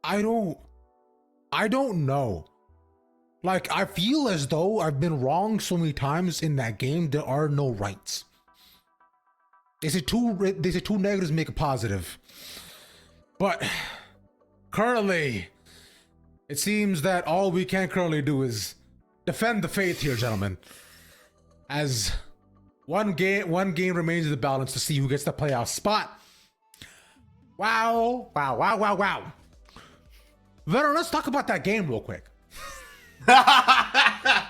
I don't I don't know. Like, I feel as though I've been wrong so many times in that game. There are no rights. They say two negatives make a positive. But currently, it seems that all we can currently do is defend the faith here, gentlemen. As one game remains in the balance to see who gets the playoff spot. Wow. Veteran, let's talk about that game real quick. I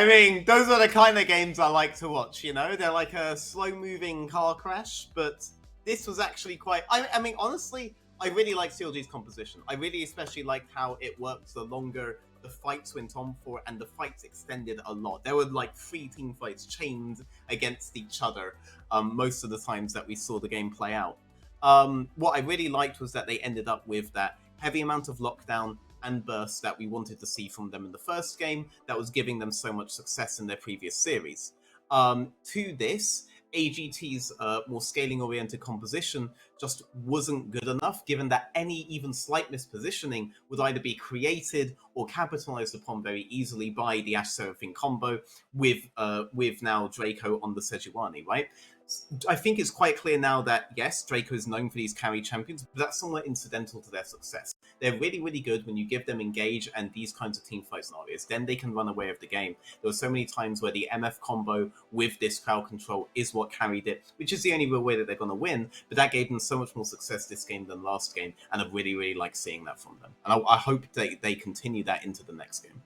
mean, those are the kind of games I like to watch, you know? They're like a slow-moving car crash, but this was actually quite... I mean, honestly, I really like CLG's composition. I really especially liked how it worked the longer the fights went on for, and the fights extended a lot. There were like 3 team fights chained against each other most of the times that we saw the game play out. What I really liked was that they ended up with that heavy amount of lockdown and burst that we wanted to see from them in the first game that was giving them so much success in their previous series. To this, AGT's more scaling-oriented composition just wasn't good enough, given that any even slight mispositioning would either be created or capitalized upon very easily by the Ash Seraphine combo with now Draco on the Sejuani, right? I think it's quite clear now that, yes, Draco is known for these carry champions, but that's somewhat incidental to their success. They're really, really good when you give them engage and these kinds of team fight scenarios. Then they can run away with the game. There were so many times where the MF combo with this crowd control is what carried it, which is the only real way that they're going to win, but that gave them so much more success this game than last game, and I really, really like seeing that from them. And I hope they continue that into the next game.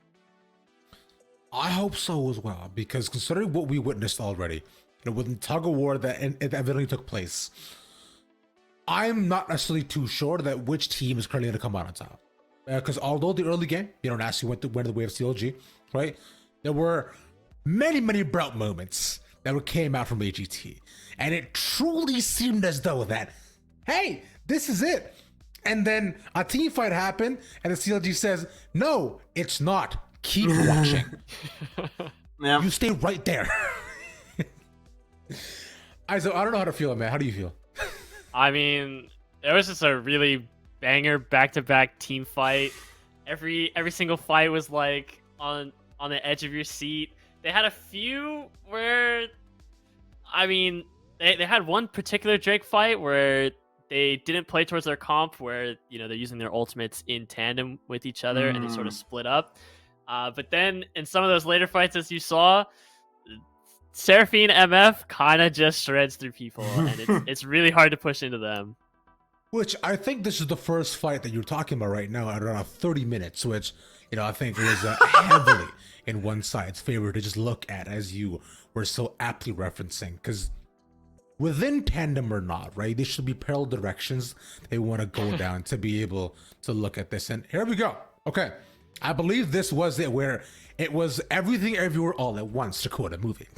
I hope so as well, because considering what we witnessed already, with the tug of war that evidently took place, I'm not necessarily too sure that which team is currently going to come out on top. Because although the early game, Nasty went the way of CLG, right? There were many bright moments that came out from AGT. And it truly seemed as though that, hey, this is it. And then a team fight happened, and the CLG says, no, it's not. Keep watching. Yeah. You stay right there. I don't know how to feel, man. How do you feel? I mean, it was just a really banger back-to-back team fight. Every single fight was like on the edge of your seat. They had a few where, I mean, they had one particular Drake fight where they didn't play towards their comp, where they're using their ultimates in tandem with each other and they sort of split up. But then in some of those later fights, as you saw, Seraphine MF kind of just shreds through people, and it's really hard to push into them. Which I think this is the first fight that you're talking about right now at around 30 minutes, which, I think was heavily in one side's favor to just look at, as you were so aptly referencing. Because within tandem or not, right, there should be parallel directions they want to go down to be able to look at this. And here we go. Okay. I believe this was it, where it was everything everywhere all at once to quote a movie.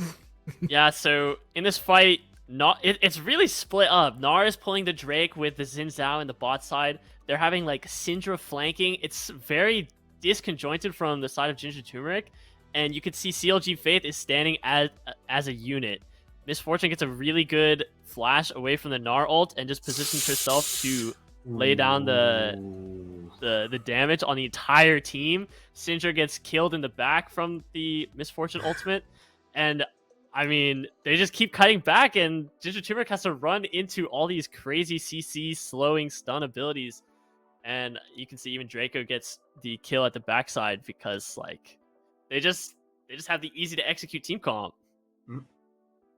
Yeah, so in this fight, it's really split up. Nar is pulling the Drake with the Xin Zhao in the bot side. They're having like Syndra flanking. It's very disconjointed from the side of Ginger Turmeric, and you can see CLG Faith is standing as a unit. Miss Fortune gets a really good flash away from the Nar ult and just positions herself to lay down the damage on the entire team. Syndra gets killed in the back from the Miss Fortune ultimate, and I mean, they just keep cutting back, and Ginger Turmeric has to run into all these crazy CC slowing stun abilities. And you can see even Draco gets the kill at the backside because like they just have the easy to execute team comp. I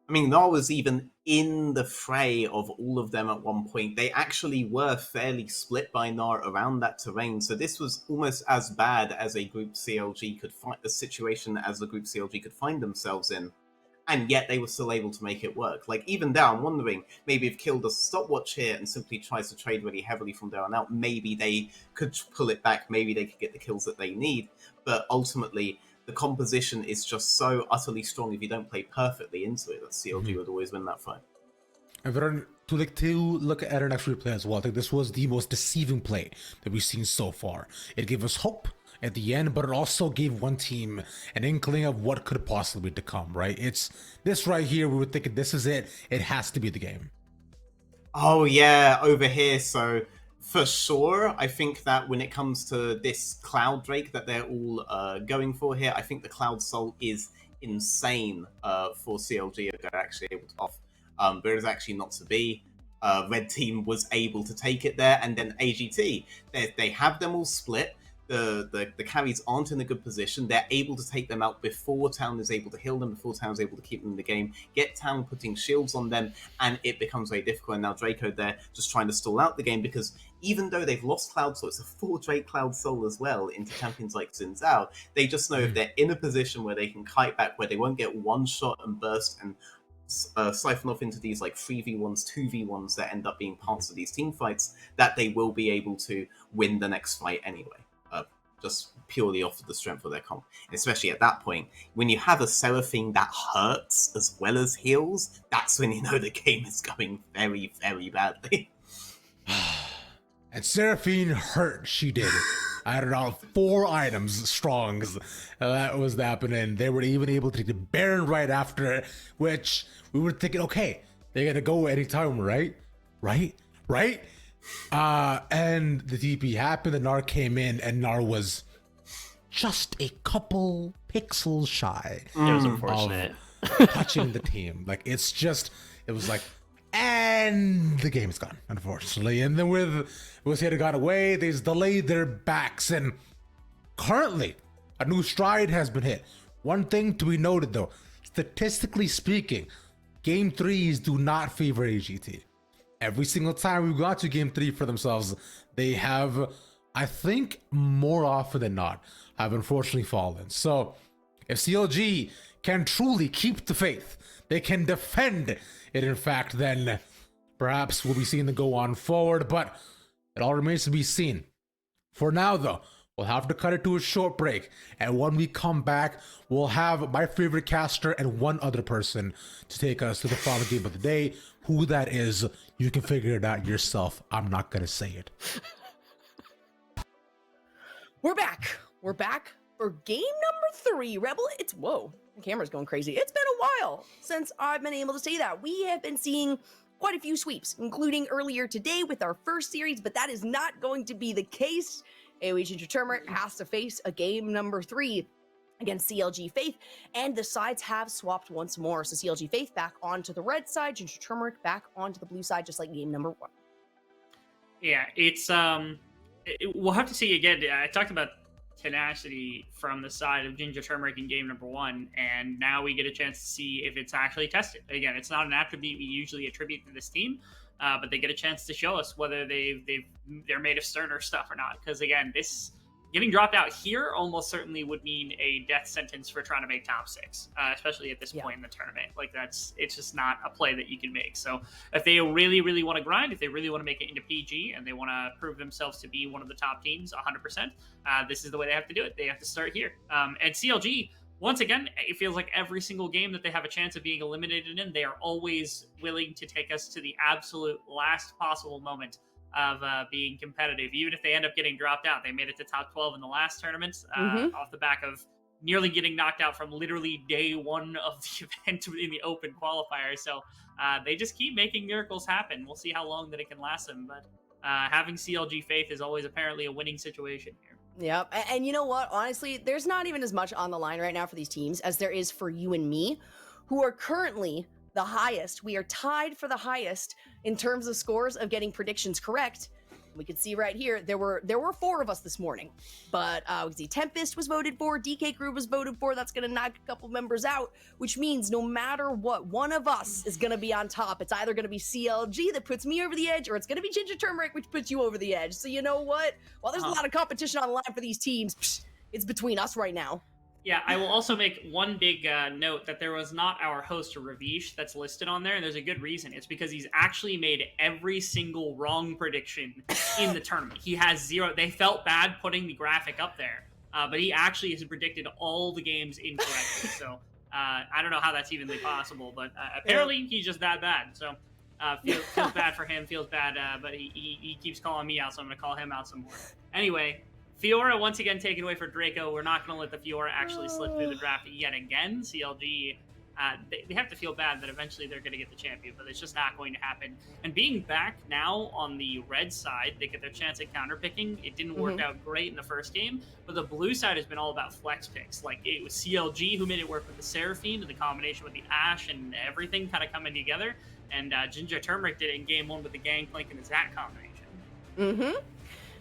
mean, Nar was even in the fray of all of them at one point. They actually were fairly split by Nar around that terrain, so this was almost as bad as a group CLG could find, the situation as the group CLG could find themselves in. And yet they were still able to make it work. Like, even there, I'm wondering, maybe if Kill does a stopwatch here and simply tries to trade really heavily from there on out, maybe they could pull it back, maybe they could get the kills that they need. But ultimately, the composition is just so utterly strong if you don't play perfectly into it that CLG would always win that fight. And to look at our next replay as well, I think this was the most deceiving play that we've seen so far. It gave us hope at the end, but it also gave one team an inkling of what could possibly to come, right? It's this right here, we were thinking this is it has to be the game. Oh yeah, over here, so For sure, I think that when it comes to this Cloud Drake that they're all going for here, I think the Cloud Soul is insane for CLG if they're actually able to off. But it is actually not to be. Red Team was able to take it there, and then AGT, they have them all split. The carries aren't in a good position. They're able to take them out before Town is able to heal them, before Town is able to keep them in the game, get Town putting shields on them, and it becomes very difficult. And now Draco there just trying to stall out the game, because even though they've lost Cloud Soul, it's a 4 Drake Cloud Soul as well into champions like Xin Zhao, they just know if they're in a position where they can kite back, where they won't get one shot and burst and siphon off into these like 3v1s, 2v1s that end up being parts of these team fights, that they will be able to win the next fight anyway. Just purely off of the strength of their comp. And especially at that point, when you have a Seraphine that hurts as well as heals, that's when you know the game is going very, very badly. And Seraphine hurt, she did. I don't know, 4 items strong. That was happening. They were even able to take the Baron right after, which we were thinking, okay, they're going to go anytime, right? And the DP happened, the Gnar came in, and Gnar was just a couple pixels shy. It was unfortunate. Of touching the team. Like, it was like, and the game's gone, unfortunately. And then with Seattle got away, they've delayed their backs, and currently, a new stride has been hit. One thing to be noted, though, statistically speaking, Game 3s do not favor AGT. Every single time we got to Game 3 for themselves, they have, I think, more often than not, have unfortunately fallen. So, if CLG can truly keep the faith, they can defend it, in fact, then perhaps we'll be seeing them go on forward, but it all remains to be seen. For now, though, we'll have to cut it to a short break, and when we come back, we'll have my favorite caster and one other person to take us to the final game of the day. Who that is, you can figure it out yourself. I'm not gonna say it. We're back for game number 3. Rebel, whoa, the camera's going crazy. It's been a while since I've been able to say that. We have been seeing quite a few sweeps, including earlier today with our first series, but that is not going to be the case. AOE Ginger Turmeric has to face a game number 3 against CLG Faith, and the sides have swapped once more. So CLG Faith back onto the red side, Ginger Turmeric back onto the blue side, just like game number 1. Yeah, it's we'll have to see again. I talked about tenacity from the side of Ginger Turmeric in game number 1, and now we get a chance to see if it's actually tested. Again, it's not an attribute we usually attribute to this team, but they get a chance to show us whether they're made of sterner stuff or not. Because again, this getting dropped out here almost certainly would mean a death sentence for trying to make top 6, especially at this point in the tournament. Like it's just not a play that you can make. So if they really, really want to grind, if they really want to make it into PG and they want to prove themselves to be one of the top teams 100%, this is the way they have to do it. They have to start here. And CLG, once again, it feels like every single game that they have a chance of being eliminated in, they are always willing to take us to the absolute last possible moment of being competitive, even if they end up getting dropped out. They made it to top 12 in the last tournament off the back of nearly getting knocked out from literally day 1 of the event in the open qualifier. So they just keep making miracles happen. We'll see how long that it can last them, but having CLG Faith is always apparently a winning situation here. Yep, and you know what? Honestly, there's not even as much on the line right now for these teams as there is for you and me, who are currently the highest. We are tied for the highest in terms of scores of getting predictions correct. We could see right here, there were 4 of us this morning, but we can see Tempest was voted for, DK Crew was voted for. That's going to knock a couple members out, which means no matter what, one of us is going to be on top. It's either going to be CLG that puts me over the edge, or it's going to be Ginger Turmeric, which puts you over the edge. So you know what? While there's a lot of competition on the line for these teams, it's between us right now. Yeah, I will also make one big note that there was not our host, Ravish, that's listed on there, and there's a good reason. It's because he's actually made every single wrong prediction in the tournament. He has 0. They felt bad putting the graphic up there, but he actually has predicted all the games incorrectly. So I don't know how that's evenly possible, but apparently he's just that bad. So feels bad for him, feels bad, but he keeps calling me out, so I'm going to call him out some more. Anyway, Fiora once again taken away for Draco. We're not going to let the Fiora actually slip through the draft yet again. CLG they have to feel bad that eventually they're going to get the champion, but it's just not going to happen. And being back now on the red side, they get their chance at counter picking. It didn't work out great in the first game, but the blue side has been all about flex picks. Like, it was CLG who made it work with the Seraphine, and the combination with the Ashe and everything kind of coming together. And Ginger Turmeric did it in game 1 with the Gangplank and the Zac combination.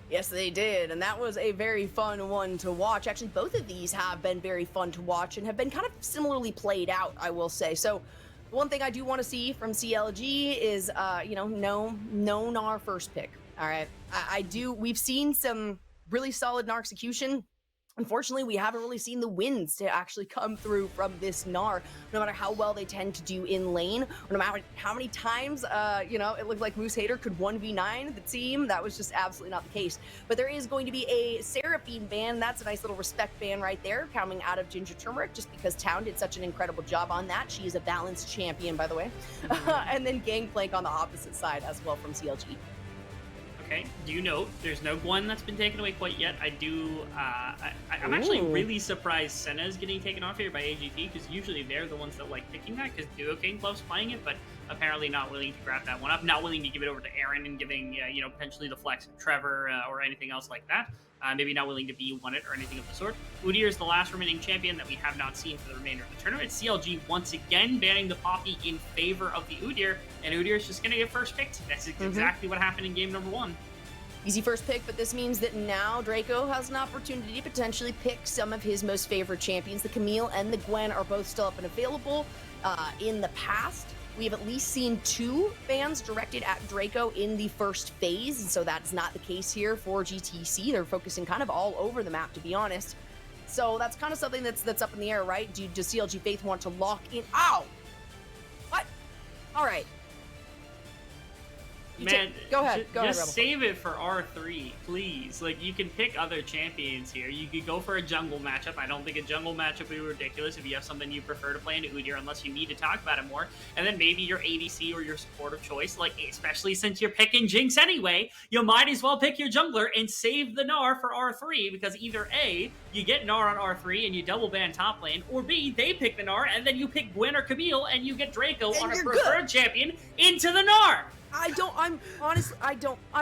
Yes, they did, and that was a very fun one to watch. Actually, both of these have been very fun to watch and have been kind of similarly played out, I will say. So, one thing I do want to see from CLG is, no Gnar first pick. All right, we've seen some really solid Gnar execution. Unfortunately, we haven't really seen the wins to actually come through from this Gnar, no matter how well they tend to do in lane, or no matter how many times, it looked like Moose Hater could 1v9 the team. That was just absolutely not the case. But there is going to be a Seraphine ban. That's a nice little respect ban right there, coming out of Ginger Turmeric, just because Town did such an incredible job on that. She is a balanced champion, by the way. And then Gangplank on the opposite side as well from CLG. Okay, do note there's no Gwen that's been taken away quite yet. I'm actually really surprised Senna's getting taken off here by AGT, because usually they're the ones that like picking that, because Duo King loves playing it, but apparently not willing to grab that one up, not willing to give it over to Aaron and giving, potentially the flex of Trevor or anything else like that. Maybe not willing to B1 it or anything of the sort. Udyr is the last remaining champion that we have not seen for the remainder of the tournament. CLG once again banning the Poppy in favor of the Udyr, and Udyr is just going to get first picked. That's exactly what happened in game number 1. Easy first pick, but this means that now Draco has an opportunity to potentially pick some of his most favorite champions. The Camille and the Gwen are both still up and available. In the past, we have at least seen 2 bans directed at Draco in the first phase, and so that's not the case here for GTC. They're focusing kind of all over the map, to be honest. So that's kind of something that's up in the air, right? Does CLG Faith want to lock in? Ow! What? All right. Man, go ahead, Rebel. Save it for R3, please. Like, you can pick other champions here. You could go for a jungle matchup. I don't think a jungle matchup would be ridiculous if you have something you prefer to play into Udyr, unless you need to talk about it more. And then maybe your ADC or your support of choice, like, especially since you're picking Jinx anyway, you might as well pick your jungler and save the Gnar for R3, because either A, you get Gnar on R3 and you double ban top lane, or B, they pick the Gnar and then you pick Gwen or Camille and you get Draco on a preferred champion into the Gnar. I'm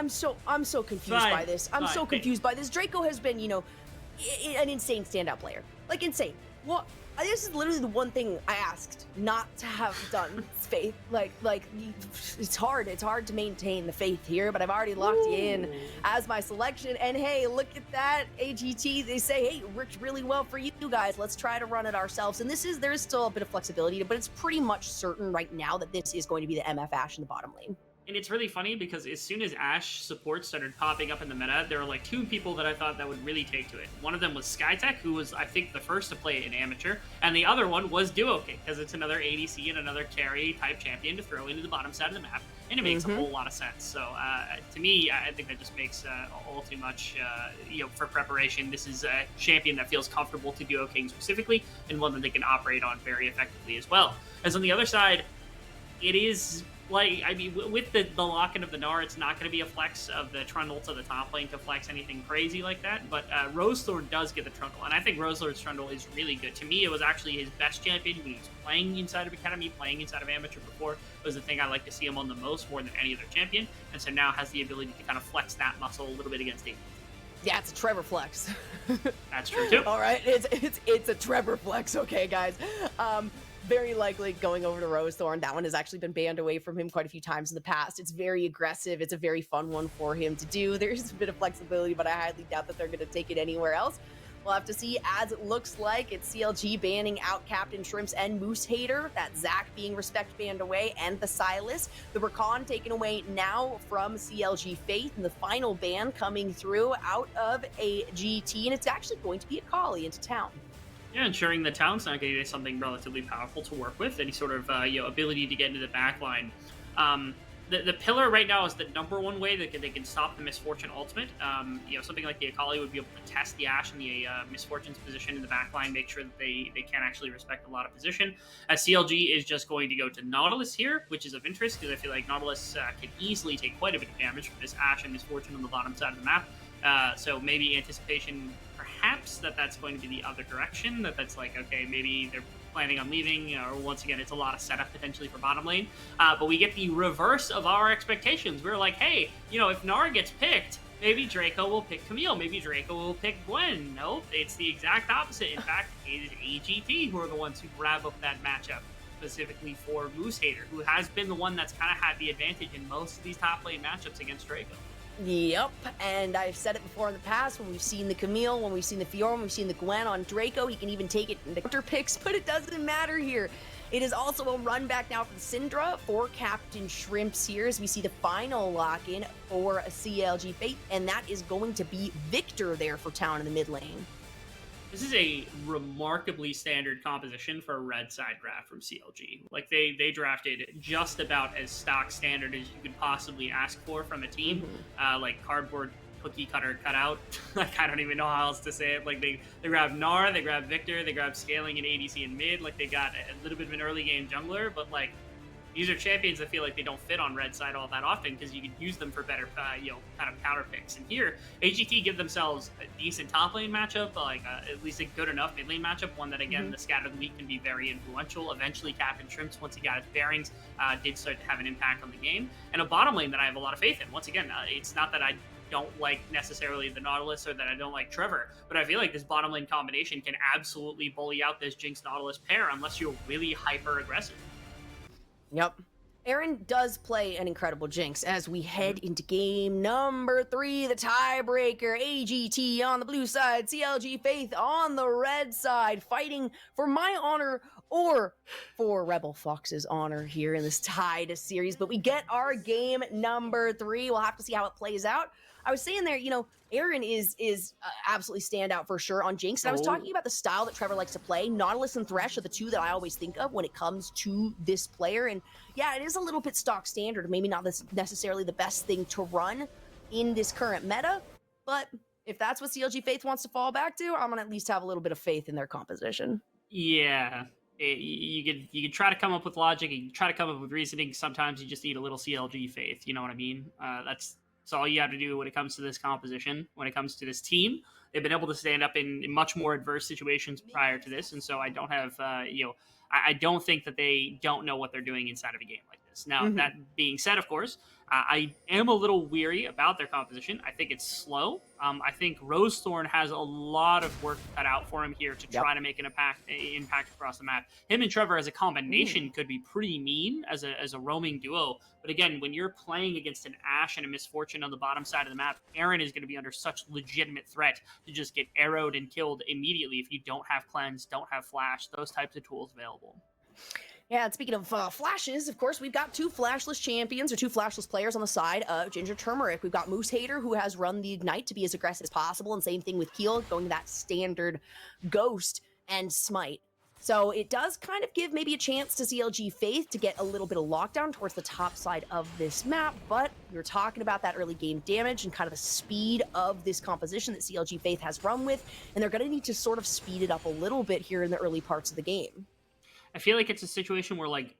so confused by this. I'm so confused by this. Draco has been, an insane standout player. Like, insane. What? This is literally the one thing I asked not to have done. Faith. Like, it's hard. It's hard to maintain the faith here, but I've already locked you in as my selection. And hey, look at that. AGT, they say, hey, it worked really well for you guys. Let's try to run it ourselves. And there is still a bit of flexibility, but it's pretty much certain right now that this is going to be the MF Ashe in the bottom lane. And it's really funny because as soon as Ashe support started popping up in the meta, there were like 2 people that I thought that would really take to it. One of them was Skytech, who was, I think, the first to play it in Amateur, and the other one was Duo King, because it's another ADC and another carry type champion to throw into the bottom side of the map, and it makes a whole lot of sense. So to me, I think that just makes all too much, for preparation. This is a champion that feels comfortable to Duo King specifically, and one that they can operate on very effectively as well. As on the other side, it is... with the lock-in of the Gnar, it's not going to be a flex of the Trundle to the top lane to flex anything crazy like that, but Roselord does get the Trundle, and I think Roselord's Trundle is really good. To me, it was actually his best champion when he was playing inside of Academy, playing inside of Amateur before. It was the thing I like to see him on the most, more than any other champion, and so now has the ability to kind of flex that muscle a little bit against David. Yeah, it's a Trevor flex. That's true, too. All right, it's a Trevor flex, okay, guys. Very likely going over to Rosethorn. That one has actually been banned away from him quite a few times in the past. It's very aggressive. It's a very fun one for him to do. There's a bit of flexibility, but I highly doubt that they're going to take it anywhere else. We'll have to see, as it looks like it's CLG banning out Captain Shrimps and Moose Hater. That Zac being respect banned away, and the Silas. The Rakan taken away now from CLG Faith, and the final ban coming through out of a GT, and it's actually going to be a Kali into Town. Yeah, ensuring the Town's not getting something relatively powerful to work with, any sort of ability to get into the back line. The pillar right now is the number one way that they can stop the Misfortune ultimate. Something like the Akali would be able to test the Ashe and the Misfortune's position in the back line, make sure that they can actually respect a lot of position. CLG is just going to go to Nautilus here, which is of interest because I feel like Nautilus can easily take quite a bit of damage from this Ashe and Misfortune on the bottom side of the map. So maybe anticipation, perhaps, that's going to be the other direction, that's like, okay, maybe they're planning on leaving, or once again, it's a lot of setup potentially for bottom lane. But we get the reverse of our expectations. We're like, hey, if Nara gets picked, maybe Draco will pick Camille. Maybe Draco will pick Gwen. Nope, it's the exact opposite. In fact, it is AGT who are the ones who grab up that matchup, specifically for Moose Hater, who has been the one that's kind of had the advantage in most of these top lane matchups against Draco. Yep, and I've said it before in the past when we've seen the Camille, when we've seen the Fiora, when we've seen the Gwen on Draco, he can even take it in the counter picks, but it doesn't matter here. It is also a run back now for the Syndra, for Captain Shrimps here, as we see the final lock-in for a CLG Fate, and that is going to be Victor there for Town in the mid lane. This is a remarkably standard composition for a red side draft from CLG. Like, they drafted just about as stock standard as you could possibly ask for from a team. Like cardboard cookie cutter cutout. Like, I don't even know how else to say it. Like, they grabbed Gnar, they grabbed Victor, they grabbed scaling and ADC in mid. Like, they got a little bit of an early game jungler, but like, these are champions that feel like they don't fit on red side all that often because you can use them for better, kind of counter picks. And here, AGT give themselves a decent top lane matchup, like at least a good enough mid lane matchup, one that, again, the scattered leak can be very influential. Eventually, Captain Shrimps, once he got his bearings, did start to have an impact on the game. And a bottom lane that I have a lot of faith in. Once again, it's not that I don't like necessarily the Nautilus or that I don't like Trevor, but I feel like this bottom lane combination can absolutely bully out this Jinx Nautilus pair unless you're really hyper aggressive. Yep. Aaron does play an incredible Jinx as we head into game number 3, the tiebreaker. AGT on the blue side, CLG Faith on the red side, fighting for my honor or for Rebel Fox's honor here in this tied series. But we get our game number 3. We'll have to see how it plays out. I was saying there, Aaron is absolutely standout for sure on Jinx. And I was talking about the style that Trevor likes to play. Nautilus and Thresh are the two that I always think of when it comes to this player. And yeah, it is a little bit stock standard. Maybe not necessarily the best thing to run in this current meta. But if that's what CLG Faith wants to fall back to, I'm going to at least have a little bit of faith in their composition. Yeah. You could try to come up with logic. You can try to come up with reasoning. Sometimes you just need a little CLG Faith. You know what I mean? That's all you have to do when it comes to this composition, when it comes to this team. They've been able to stand up in much more adverse situations prior to this, and so I don't have, I don't think that they don't know what they're doing inside of a game like this. Now, that being said, of course, I am a little weary about their composition. I think it's slow. I think Rosethorn has a lot of work cut out for him here to try to make an impact across the map. Him and Trevor as a combination could be pretty mean as a roaming duo. But again, when you're playing against an Ashe and a Misfortune on the bottom side of the map, Aaron is going to be under such legitimate threat to just get arrowed and killed immediately if you don't have cleanse, don't have flash, those types of tools available. Yeah, and speaking of flashes, of course, we've got two flashless champions, or two flashless players on the side of Ginger Turmeric. We've got Moose Hater, who has run the Ignite to be as aggressive as possible, and same thing with Keel, going to that standard Ghost and Smite. So it does kind of give maybe a chance to CLG Faith to get a little bit of lockdown towards the top side of this map, but we were talking about that early game damage and kind of the speed of this composition that CLG Faith has run with, and they're going to need to sort of speed it up a little bit here in the early parts of the game. I feel like it's a situation where, like,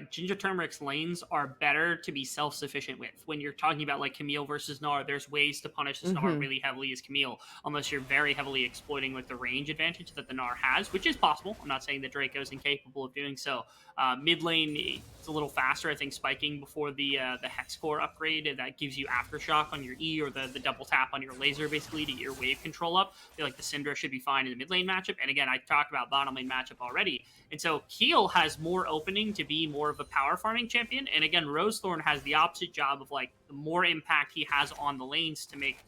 Ginger Turmeric's lanes are better to be self-sufficient with. When you're talking about, like, Camille versus Gnar, there's ways to punish this Gnar really heavily as Camille, unless you're very heavily exploiting, like, the range advantage that the Gnar has, which is possible. I'm not saying that Draco's incapable of doing so. Mid lane, it's a little faster, I think, spiking before the Hex Core upgrade. That gives you Aftershock on your E, or the double tap on your laser, basically, to get your wave control up. I feel like the Syndra should be fine in the mid lane matchup. And again, I talked about bottom lane matchup already. And so Keel has more opening to be more of a power farming champion. And again, Rosethorn has the opposite job of, like, the more impact he has on the lanes to make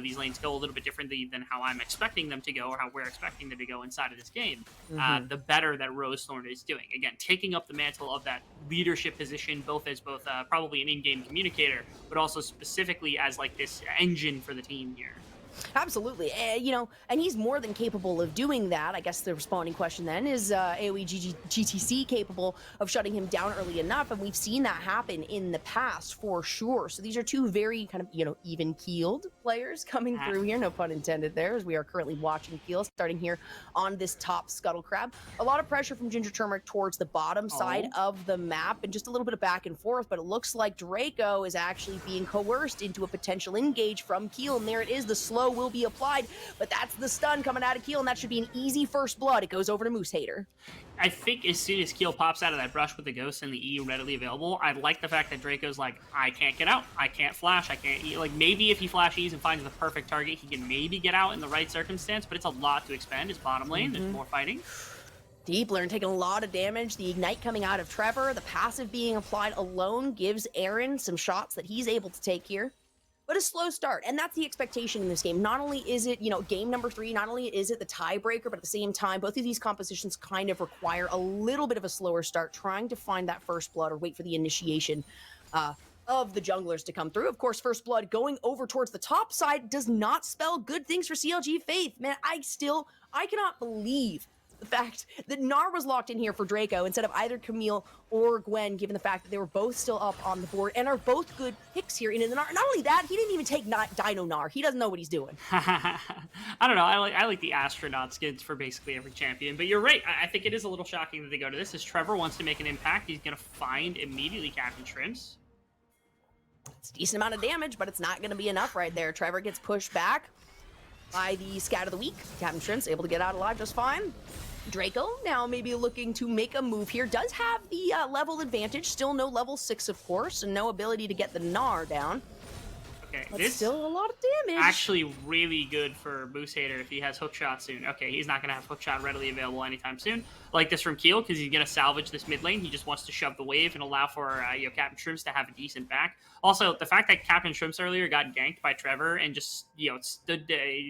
these lanes go a little bit differently than how I'm expecting them to go, or how we're expecting them to go inside of this game, the better that Rosethorn is doing. Again, taking up the mantle of that leadership position, both probably an in-game communicator, but also specifically as, like, this engine for the team here. Absolutely. And he's more than capable of doing that. I guess the responding question then is AOE GTC capable of shutting him down early enough? And we've seen that happen in the past for sure. So these are two very kind of, even-keeled players coming through here. No pun intended there, as we are currently watching Keel starting here on this top Scuttle Crab. A lot of pressure from Ginger Turmeric towards the bottom side of the map, and just a little bit of back and forth, but it looks like Draco is actually being coerced into a potential engage from Keel. And there it is, the slow blow will be applied, but that's the stun coming out of Keel, and that should be an easy first blood. It goes over to Moose Hater. I think as soon as Keel pops out of that brush with the Ghost and the E readily available, I like the fact that Draco's like, I can't get out, I can't flash, I can't E. Like, maybe if he flash E's and finds the perfect target, he can maybe get out in the right circumstance, but it's a lot to expend. It's bottom lane, there's more fighting. Deep Learn taking a lot of damage. The Ignite coming out of Trevor. The passive being applied alone gives Aaron some shots that he's able to take here. But a slow start, and that's the expectation in this game. Not only is it, game number 3, not only is it the tiebreaker, but at the same time, both of these compositions kind of require a little bit of a slower start, trying to find that first blood or wait for the initiation of the junglers to come through. Of course, first blood going over towards the top side does not spell good things for CLG Faith. Man, I cannot believe the fact that Gnar was locked in here for Draco instead of either Camille or Gwen, given the fact that they were both still up on the board and are both good picks here into the Gnar. Not only that, he didn't even take Dino Gnar. He doesn't know what he's doing. I don't know. I like the astronaut skins for basically every champion, but you're right. I think it is a little shocking that they go to this. As Trevor wants to make an impact, he's going to find immediately Captain Shrimps. It's a decent amount of damage, but it's not going to be enough right there. Trevor gets pushed back by the Scat of the Week. Captain Shrimps able to get out alive just fine. Draco now maybe looking to make a move here. Does have the level advantage. Still no level 6, of course, and no ability to get the Gnar down. Okay, But this still a lot of damage. actually really good for Moose Hater if he has hook shot soon. Okay, he's not going to have hook shot readily available anytime soon. Like this from Keel, because he's going to salvage this mid lane. He just wants to shove the wave and allow for Captain Shrimps to have a decent back. Also, the fact that Captain Shrimps earlier got ganked by Trevor and just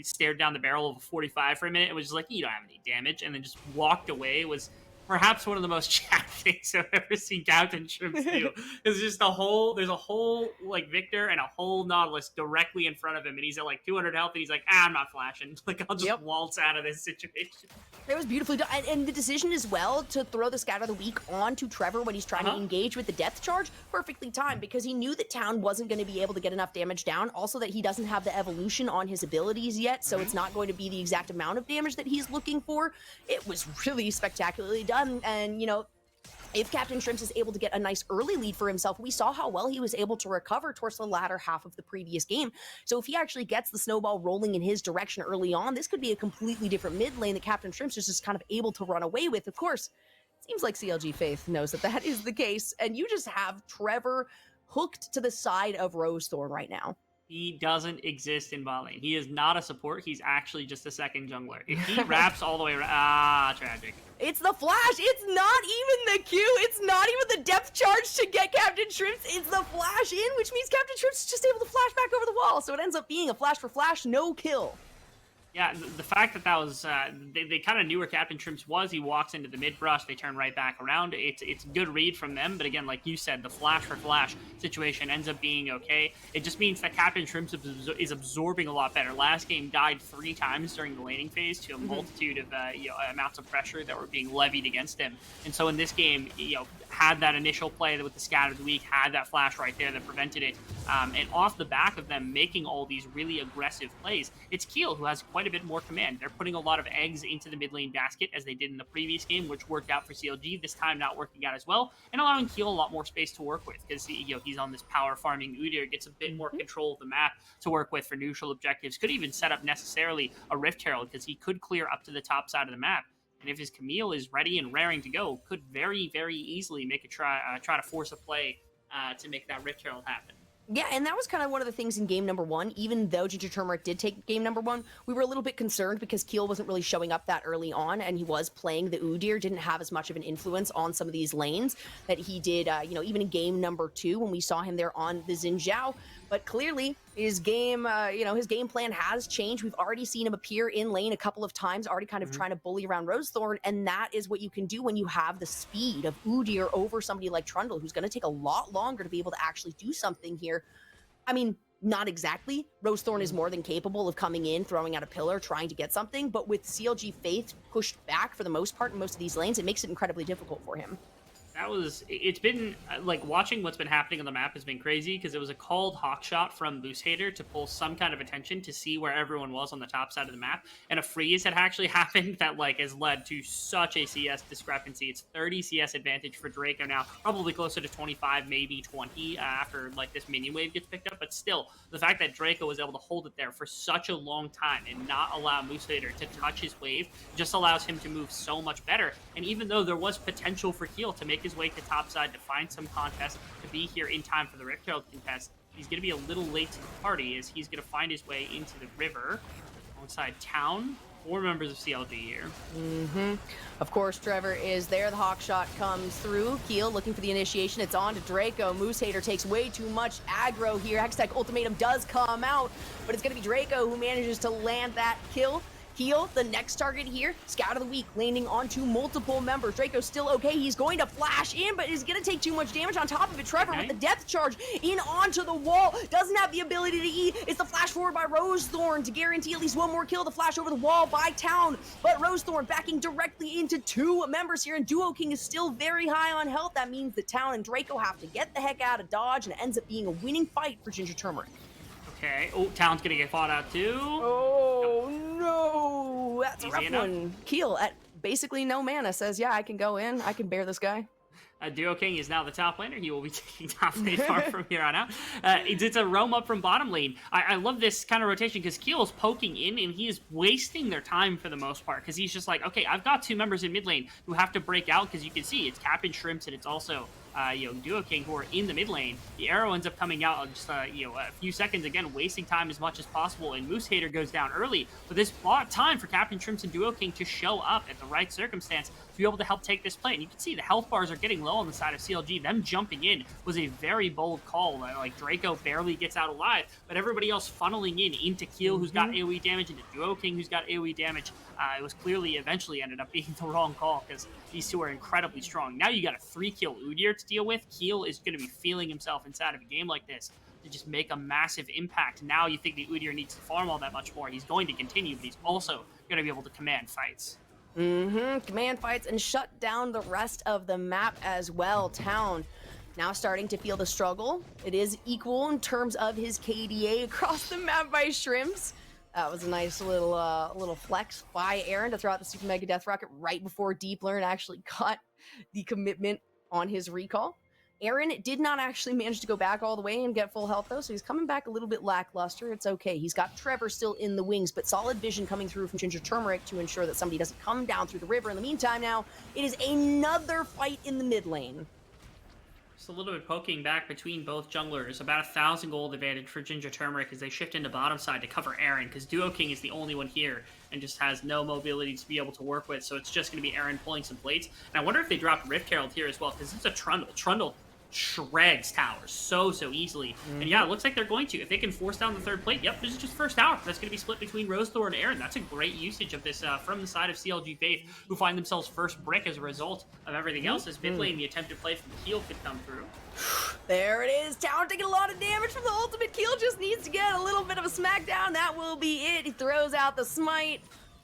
stared down the barrel of a 45 for a minute and was just like, you don't have any damage, and then just walked away was perhaps one of the most chat things I've ever seen Captain Shrimps do. It's just there's a whole like Victor and a whole Nautilus directly in front of him, and he's at like 200 health, and he's like, I'm not flashing. Like, I'll just waltz out of this situation. It was beautifully done. And the decision as well to throw the Scat of the Week onto Trevor when he's trying to engage with the Death Charge, perfectly timed, because he knew that Town wasn't going to be able to get enough damage down. Also that he doesn't have the evolution on his abilities yet, so it's not going to be the exact amount of damage that he's looking for. It was really spectacularly done, and, if Captain Shrimps is able to get a nice early lead for himself, we saw how well he was able to recover towards the latter half of the previous game. So if he actually gets the snowball rolling in his direction early on, this could be a completely different mid lane that Captain Shrimps is just kind of able to run away with. Of course, it seems like CLG Faith knows that is the case, and you just have Trevor hooked to the side of Rosethorn right now. He doesn't exist in bot lane. He is not a support. He's actually just a second jungler. If he wraps all the way around, tragic. It's the flash. It's not even the Q. It's not even the depth charge to get Captain Shrimps. It's the flash in, which means Captain Shrimps is just able to flash back over the wall. So it ends up being a flash for flash, no kill. Yeah, the fact that was, they kind of knew where Captain Shrimps was. He walks into the mid-brush, they turn right back around. It's good read from them, but again, like you said, the flash for flash situation ends up being okay. It just means that Captain Shrimps is absorbing a lot better. Last game died 3 times during the laning phase to a multitude of amounts of pressure that were being levied against him. And so in this game, had that initial play with the Scat of the Week, had that flash right there that prevented it. And off the back of them making all these really aggressive plays, it's Keel who has quite a bit more command. They're putting a lot of eggs into the mid lane basket as they did in the previous game, which worked out for CLG, this time not working out as well, and allowing Keel a lot more space to work with because he's on this power farming Udyr, gets a bit more control of the map to work with for neutral objectives. Could even set up necessarily a Rift Herald because he could clear up to the top side of the map. And if his Camille is ready and raring to go, could very, very easily make a try to force a play to make that Rift Herald happen. Yeah, and that was kind of one of the things in game number 1. Even though Ginger Turmeric did take game number 1, we were a little bit concerned because Keel wasn't really showing up that early on, and he was playing the Udyr, didn't have as much of an influence on some of these lanes that he did, even in game number 2 when we saw him there on the Xin Zhao. But clearly, his game, his game plan has changed. We've already seen him appear in lane a couple of times, already kind of trying to bully around Rosethorn, and that is what you can do when you have the speed of Udyr over somebody like Trundle, who's going to take a lot longer to be able to actually do something here. I mean, not exactly. Rosethorn is more than capable of coming in, throwing out a pillar, trying to get something, but with CLG Faith pushed back for the most part in most of these lanes, it makes it incredibly difficult for him. It's been like watching what's been happening on the map has been crazy because it was a called hawk shot from Moose Hater to pull some kind of attention to see where everyone was on the top side of the map, and a freeze had actually happened that like has led to such a CS discrepancy. It's 30 CS advantage for Draco now, probably closer to 25, maybe 20 after like this minion wave gets picked up, but still the fact that Draco was able to hold it there for such a long time and not allow Moose Hater to touch his wave just allows him to move so much better. And even though there was potential for Keel to make his way to topside to find some contest, to be here in time for the Rift Herald contest, he's going to be a little late to the party as he's going to find his way into the river alongside Town. 4 members of CLG here. Of course, Trevor is there. The hawk shot comes through. Keel looking for the initiation. It's on to Draco. Moose Hater takes way too much aggro here. Hextech Ultimatum does come out, but it's going to be Draco who manages to land that kill. Keel, the next target here, Scout of the Week, landing onto multiple members. Draco's still okay. He's going to flash in, but is going to take too much damage on top of it. Trevor with the death charge in onto the wall. Doesn't have the ability to E. It's the flash forward by Rosethorn to guarantee at least one more kill. The flash over the wall by Town, but Rosethorn backing directly into 2 members here, and Duo King is still very high on health. That means that Town and Draco have to get the heck out of dodge, and it ends up being a winning fight for Ginger Turmeric. Okay. Oh, Town's gonna get fought out too. Oh no, that's a rough enough. one. Keel at basically no mana says, yeah, I can go in. I can bear this guy. Duo King is now the top laner. He will be taking top lane far from here on out. It's a roam up from bottom lane. I love this kind of rotation because Keel is poking in and he is wasting their time for the most part because he's just like, okay, I've got 2 members in mid lane who have to break out because you can see it's Cap and Shrimps and it's also Duo King who are in the mid lane. The arrow ends up coming out just a few seconds, again wasting time as much as possible, and Moose Hater goes down early, but this bought time for Captain Shrimps and Duo King to show up at the right circumstance to be able to help take this play. And you can see the health bars are getting low on the side of CLG. Them jumping in was a very bold call. Like Draco barely gets out alive, but everybody else funneling in into Keel, who's got AoE damage, into Duo King, who's got AoE damage. It was clearly eventually ended up being the wrong call because these 2 are incredibly strong. Now you got a 3-kill Udyr to deal with. Keel is going to be feeling himself inside of a game like this to just make a massive impact. Now you think the Udyr needs to farm all that much more. He's going to continue, but he's also going to be able to command fights. Command fights and shut down the rest of the map as well. Town now starting to feel the struggle. It is equal in terms of his KDA across the map by Shrimps. That was a nice little flex by Aaron to throw out the Super Mega Death Rocket right before Deep Learn actually got the commitment on his recall. Aaron did not actually manage to go back all the way and get full health though, so he's coming back a little bit lackluster. It's okay. He's got Trevor still in the wings, but solid vision coming through from Ginger Turmeric to ensure that somebody doesn't come down through the river. In the meantime now, it is another fight in the mid lane. Just a little bit poking back between both junglers. About 1,000 gold advantage for Ginger Turmeric as they shift into bottom side to cover Aaron, because Duo King is the only one here and just has no mobility to be able to work with, so it's just going to be Aaron pulling some plates. And I wonder if they drop Rift Herald here as well, because it's a Trundle. Trundle shreds towers so easily. And yeah, it looks like they're going to. If they can force down the 3rd plate, yep, this is just first tower. That's going to be split between Rosethorn and Aaron. That's a great usage of this from the side of CLG Faith, who find themselves first brick as a result of everything else. As mid lane, the attempted play from Keel could come through. There it is. Town taking a lot of damage from the ultimate. Keel just needs to get a little bit of a smackdown. That will be it. He throws out the smite.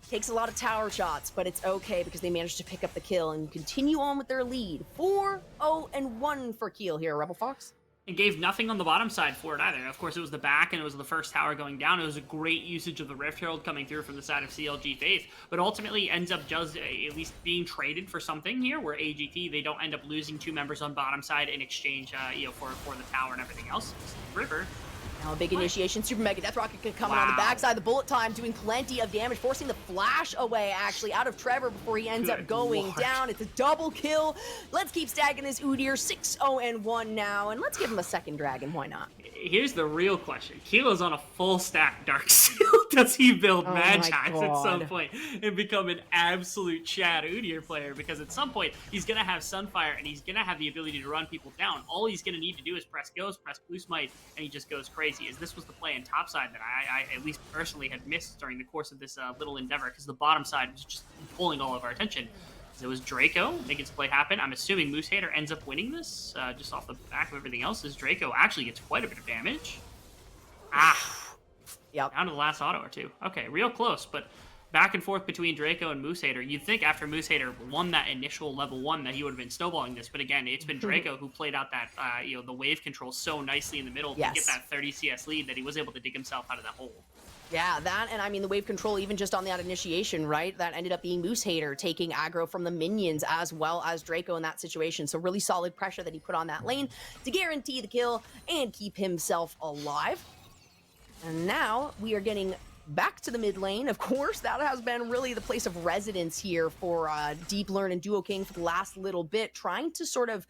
Takes a lot of tower shots, but it's okay because they managed to pick up the kill and continue on with their lead. 4-0-1 for Keel here, Rebel Fox. And gave nothing on the bottom side for it either. Of course, it was the back and it was the first tower going down. It was a great usage of the Rift Herald coming through from the side of CLG Faith, but ultimately ends up just at least being traded for something here, where AGT, they don't end up losing 2 members on bottom side in exchange for the tower and everything else. River. Now a big initiation. Super Mega Death Rocket coming on the backside. The bullet time doing plenty of damage, forcing the flash away actually out of Trevor before he ends up going down. It's a double kill. Let's keep stacking this Udyr. 6-0-1 now, and let's give him a second dragon. Why not? Here's the real question. Kilo's on a full stack Darksteel. Does he build Magi at some point and become an absolute Chad Udyr player? Because at some point, he's going to have Sunfire and he's going to have the ability to run people down. All he's going to need to do is press Ghost, press Blue Smite, and he just goes crazy. As this was the play in top side that I at least personally had missed during the course of this little endeavor, because the bottom side was just pulling all of our attention. It was Draco making this play happen. I'm assuming Moose Hater ends up winning this just off the back of everything else, as Draco actually gets quite a bit of damage. Yep. Down to the last auto or two. Okay, real close, but back and forth between Draco and Moosehater. You'd think after Moosehater won that initial level 1 that he would have been snowballing this, but again, it's been Draco who played out that the wave control so nicely in the middle to get that 30 CS lead that he was able to dig himself out of that hole. Yeah, that, and I mean the wave control, even just on that initiation, right? That ended up being Moosehater taking aggro from the minions as well as Draco in that situation. So really solid pressure that he put on that lane to guarantee the kill and keep himself alive. And now we are getting back to the mid lane. Of course, that has been really the place of residence here for Deep Learn and Duo King for the last little bit, trying to sort of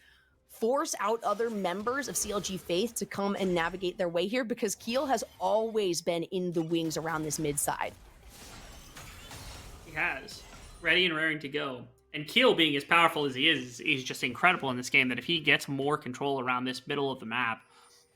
force out other members of CLG Faith to come and navigate their way here, because Keel has always been in the wings around this mid side. He has. Ready and raring to go. And Keel, being as powerful as he is just incredible in this game, that if he gets more control around this middle of the map,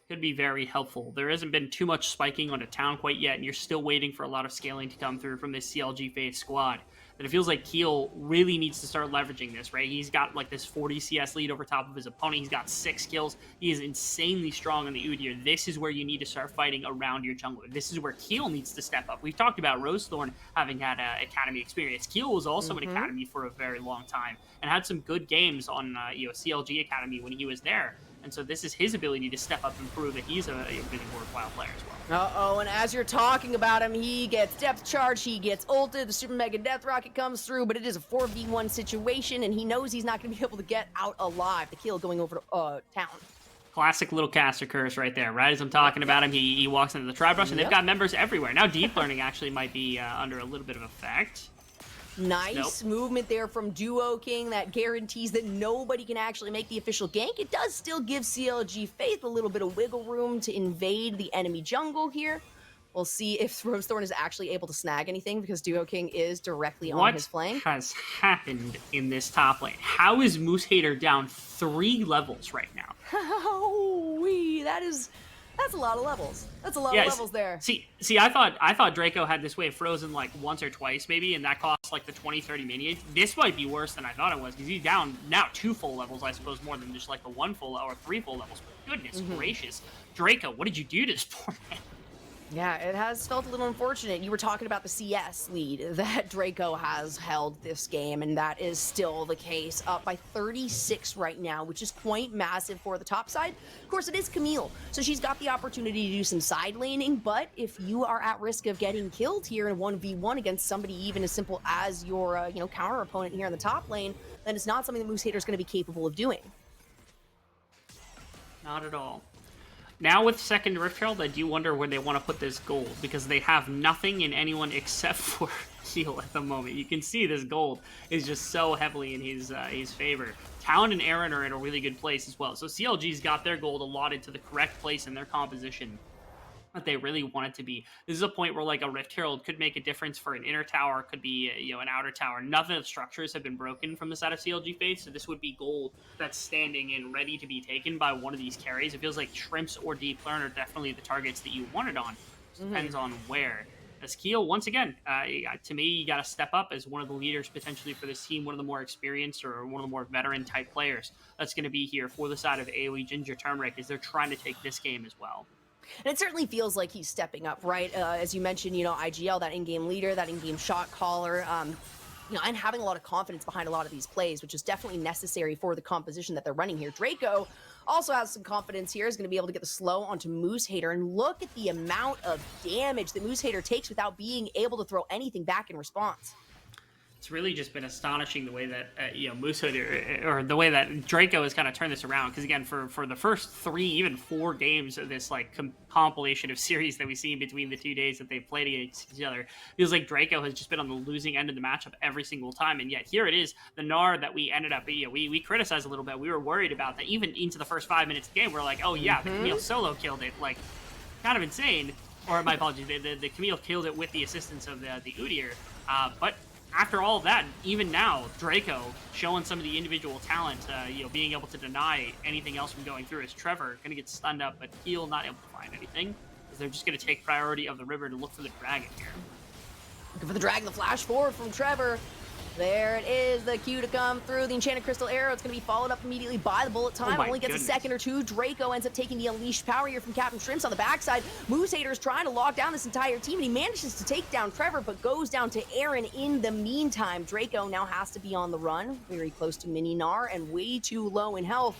could be very helpful. There hasn't been too much spiking on a town quite yet, and you're still waiting for a lot of scaling to come through from this CLG Faith squad. And it feels like Keel really needs to start leveraging this, right? He's got like this 40 CS lead over top of his opponent. He's got 6 kills. He is insanely strong on the Udyr. This is where you need to start fighting around your jungler. This is where Keel needs to step up. We've talked about Rosethorn having had Academy experience. Keel was also in Academy for a very long time and had some good games on CLG Academy when he was there. And so this is his ability to step up and prove that he's a really worthwhile player as well. Uh-oh, and as you're talking about him, he gets depth charge, he gets ulted, the Super Mega Death Rocket comes through, but it is a 4v1 situation, and he knows he's not going to be able to get out alive. The kill going over to town. Classic little caster curse right there. Right as I'm talking about him, he walks into the Tribe Rush, and they've got members everywhere. Now Deep Learning actually might be under a little bit of effect. Nice movement there from Duo King that guarantees that nobody can actually make the official gank. It does still give CLG Faith a little bit of wiggle room to invade the enemy jungle here. We'll see if Rosethorn is actually able to snag anything, because Duo King is directly on his flank. What has happened in this top lane? How is Moosehater down 3 levels right now? Holy, that's a lot of levels. That's a lot of levels there. See, I thought Draco had this wave frozen like once or twice maybe, and that cost like the 20-30 minions. This might be worse than I thought it was, because he's down now 2 full levels, I suppose, more than just like the 1 full or 3 full levels. But goodness gracious, Draco, what did you do to this poor man? Yeah, it has felt a little unfortunate. You were talking about the CS lead that Draco has held this game, and that is still the case. Up by 36 right now, which is quite massive for the top side. Of course, it is Camille, so she's got the opportunity to do some side laning, but if you are at risk of getting killed here in 1v1 against somebody even as simple as your counter opponent here in the top lane, then it's not something that Moosehater is going to be capable of doing. Not at all. Now with second Rift Herald, I do wonder where they want to put this gold, because they have nothing in anyone except for Keel at the moment. You can see this gold is just so heavily in his favor. Talon and Aaron are in a really good place as well. So CLG's got their gold allotted to the correct place in their composition that they really want it to be. This is a point where like a Rift Herald could make a difference for an inner tower, could be an outer tower. None of the structures have been broken from the side of CLG Faith, so this would be gold that's standing and ready to be taken by one of these carries. It feels like Shrimps or Deep Learn are definitely the targets that you want it on. Depends on where. As Keel, once again, to me, you got to step up as one of the leaders potentially for this team, one of the more experienced or one of the more veteran type players that's going to be here for the side of AOE Ginger Turmeric, as they're trying to take this game as well. And it certainly feels like he's stepping up, right? As you mentioned, IGL, that in-game leader, that in-game shot caller, and having a lot of confidence behind a lot of these plays, which is definitely necessary for the composition that they're running here. Draco also has some confidence here, is going to be able to get the slow onto Moosehater, and look at the amount of damage that Moosehater takes without being able to throw anything back in response. It's really just been astonishing the way that Moosehater, or the way that Draco has kind of turned this around. Because again, for the first 3, even 4 games of this like compilation of series that we've seen between the 2 days that they've played against each other, feels like Draco has just been on the losing end of the matchup every single time. And yet here it is, the Gnar that we ended up, we criticized a little bit. We were worried about that even into the first 5 minutes of the game. We're like, oh yeah, the Camille solo killed it, like kind of insane. Or my apologies, the Camille killed it with the assistance of the Udyr, but after all of that, even now, Draco showing some of the individual talent, being able to deny anything else from going through, as Trevor going to get stunned up, but Keel not able to find anything, because they're just going to take priority of the river to look for the dragon here. Looking for the dragon, the flash forward from Trevor. There it is, the cue to come through. The Enchanted Crystal Arrow. It's going to be followed up immediately by the Bullet Time. my Only gets goodness. a second or two. Draco ends up taking the Unleashed Power here from Captain Shrimps on the backside. Moose Hater's trying to lock down this entire team, and he manages to take down Trevor, but goes down to Aaron in the meantime. Draco now has to be on the run. Very close to Mini Gnar and way too low in health.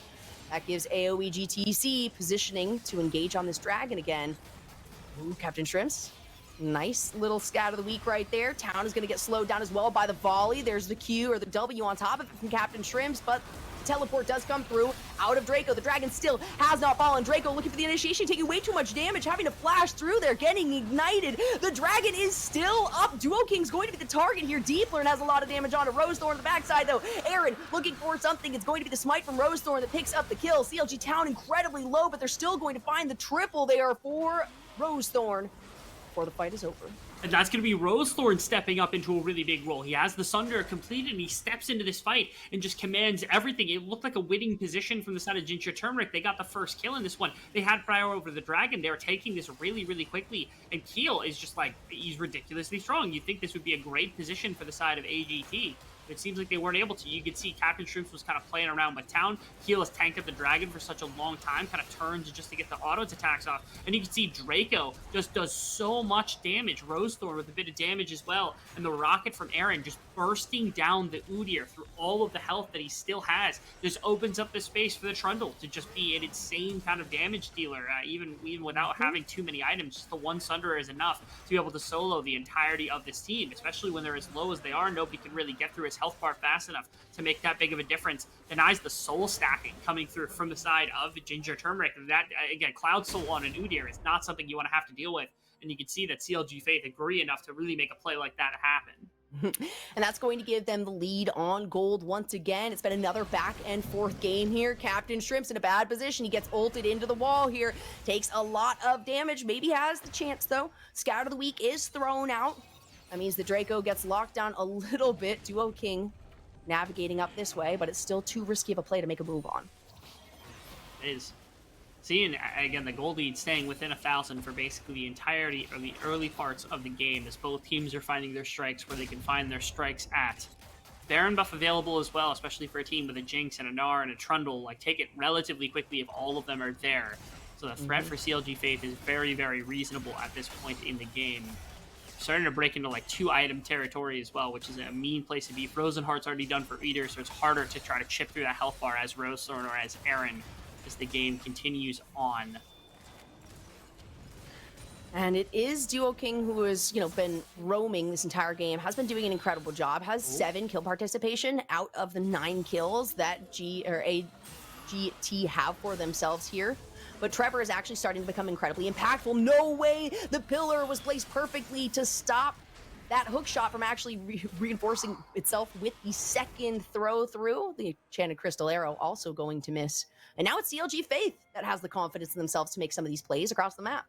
That gives AOE GTC positioning to engage on this dragon again. Ooh, Captain Shrimps. Nice little scat of the week right there. Town is going to get slowed down as well by the volley. There's the Q or the W on top of it from Captain Shrimps, but teleport does come through out of Draco. The dragon still has not fallen. Draco looking for the initiation, taking way too much damage, having to flash through there, getting ignited. The dragon is still up. Duo King's going to be the target here. Deep Learn has a lot of damage on it. Rosethorn on the backside, though. Aaron looking for something. It's going to be the smite from Rosethorn that picks up the kill. CLG Town incredibly low, but they're still going to find the triple there for Rosethorn before the fight is over. And that's going to be Rosethorn stepping up into a really big role. He has the Sunder completed, and he steps into this fight and just commands everything. It looked like a winning position from the side of Ginger Turmeric. They got the first kill in this one. They had prior over the Dragon. They were taking this really, really quickly. And Keel is just like, he's ridiculously strong. You'd think this would be a great position for the side of AGT. It seems like they weren't able to. You could see Captain Shrimps was kind of playing around with Town. Keel has tanked up the Dragon for such a long time, kind of turns just to get the auto attacks off. And you can see Draco just does so much damage. Rosethorn with a bit of damage as well. And the rocket from Aaron just bursting down the Udyr through all of the health that he still has. Just opens up the space for the Trundle to just be an insane kind of damage dealer, even without having too many items. Just the one Sunderer is enough to be able to solo the entirety of this team, especially when they're as low as they are. Nobody can really get through his health bar fast enough to make that big of a difference. Denies the soul stacking coming through from the side of Ginger Turmeric. That, again, Cloud Soul on an Udyr is not something you want to have to deal with. And you can see that CLG Faith agree enough to really make a play like that happen. And that's going to give them the lead on gold once again. It's been another back and forth game here. Captain Shrimps in a bad position. He gets ulted into the wall here. Takes a lot of damage. Maybe has the chance, though. Scout of the Week is thrown out. That means the Draco gets locked down a little bit. Duo King navigating up this way, but it's still too risky of a play to make a move on. It is. Seeing, again, the gold lead staying within 1,000 for basically the entirety or the early parts of the game, as both teams are finding their strikes where they can find their strikes at. Baron buff available as well, especially for a team with a Jinx and a Gnar and a Trundle. Like, take it relatively quickly if all of them are there. So the threat for CLG Faith is very, very reasonable at this point in the game. Starting to break into like 2-item territory as well, which is a mean place to be. Frozen Heart's already done for Eater, so it's harder to try to chip through that health bar as Rosethorn or as Aaron as the game continues on. And it is Duo King who has, been roaming this entire game, has been doing an incredible job, has 7 kill participation out of the 9 kills that AGT have for themselves here. But Trevor is actually starting to become incredibly impactful. No way! The pillar was placed perfectly to stop that hook shot from actually reinforcing itself with the second throw through. The Enchanted Crystal Arrow also going to miss. And now it's CLG Faith that has the confidence in themselves to make some of these plays across the map.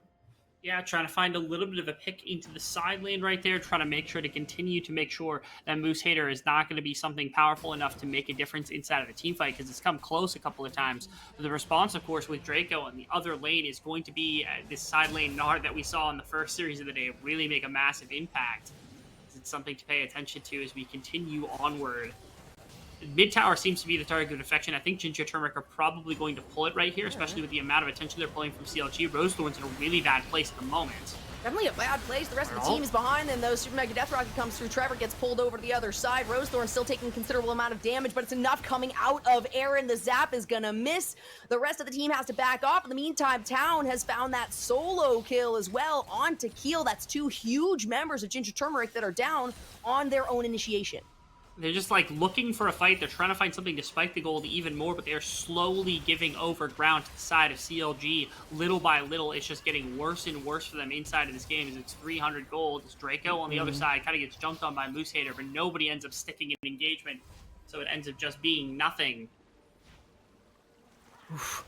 Yeah, trying to find a little bit of a pick into the side lane right there, trying to make sure to continue to make sure that Moose Hater is not going to be something powerful enough to make a difference inside of a team fight, because it's come close a couple of times. But the response, of course, with Draco and the other lane is going to be this side lane Gnar that we saw in the first series of the day really make a massive impact. It's something to pay attention to as we continue onward. Mid tower seems to be the target of affection. I think Ginger Turmeric are probably going to pull it right here, especially with the amount of attention they're pulling from CLG. Rosethorn's in a really bad place at the moment. Definitely a bad place. The rest of the team is behind them, though. Super Mega Death Rocket comes through. Trevor gets pulled over to the other side. Rosethorn still taking a considerable amount of damage, but it's enough coming out of Aaron. The zap is going to miss. The rest of the team has to back off. In the meantime, Town has found that solo kill as well onto Keel. That's 2 huge members of Ginger Turmeric that are down on their own initiation. They're just like looking for a fight. They're trying to find something to spike the gold even more, but they're slowly giving over ground to the side of CLG. Little by little, it's just getting worse and worse for them inside of this game as it's 300 gold. It's Draco on the other side, kind of gets jumped on by Moose Hater, but nobody ends up sticking in engagement, so it ends up just being nothing. Oof.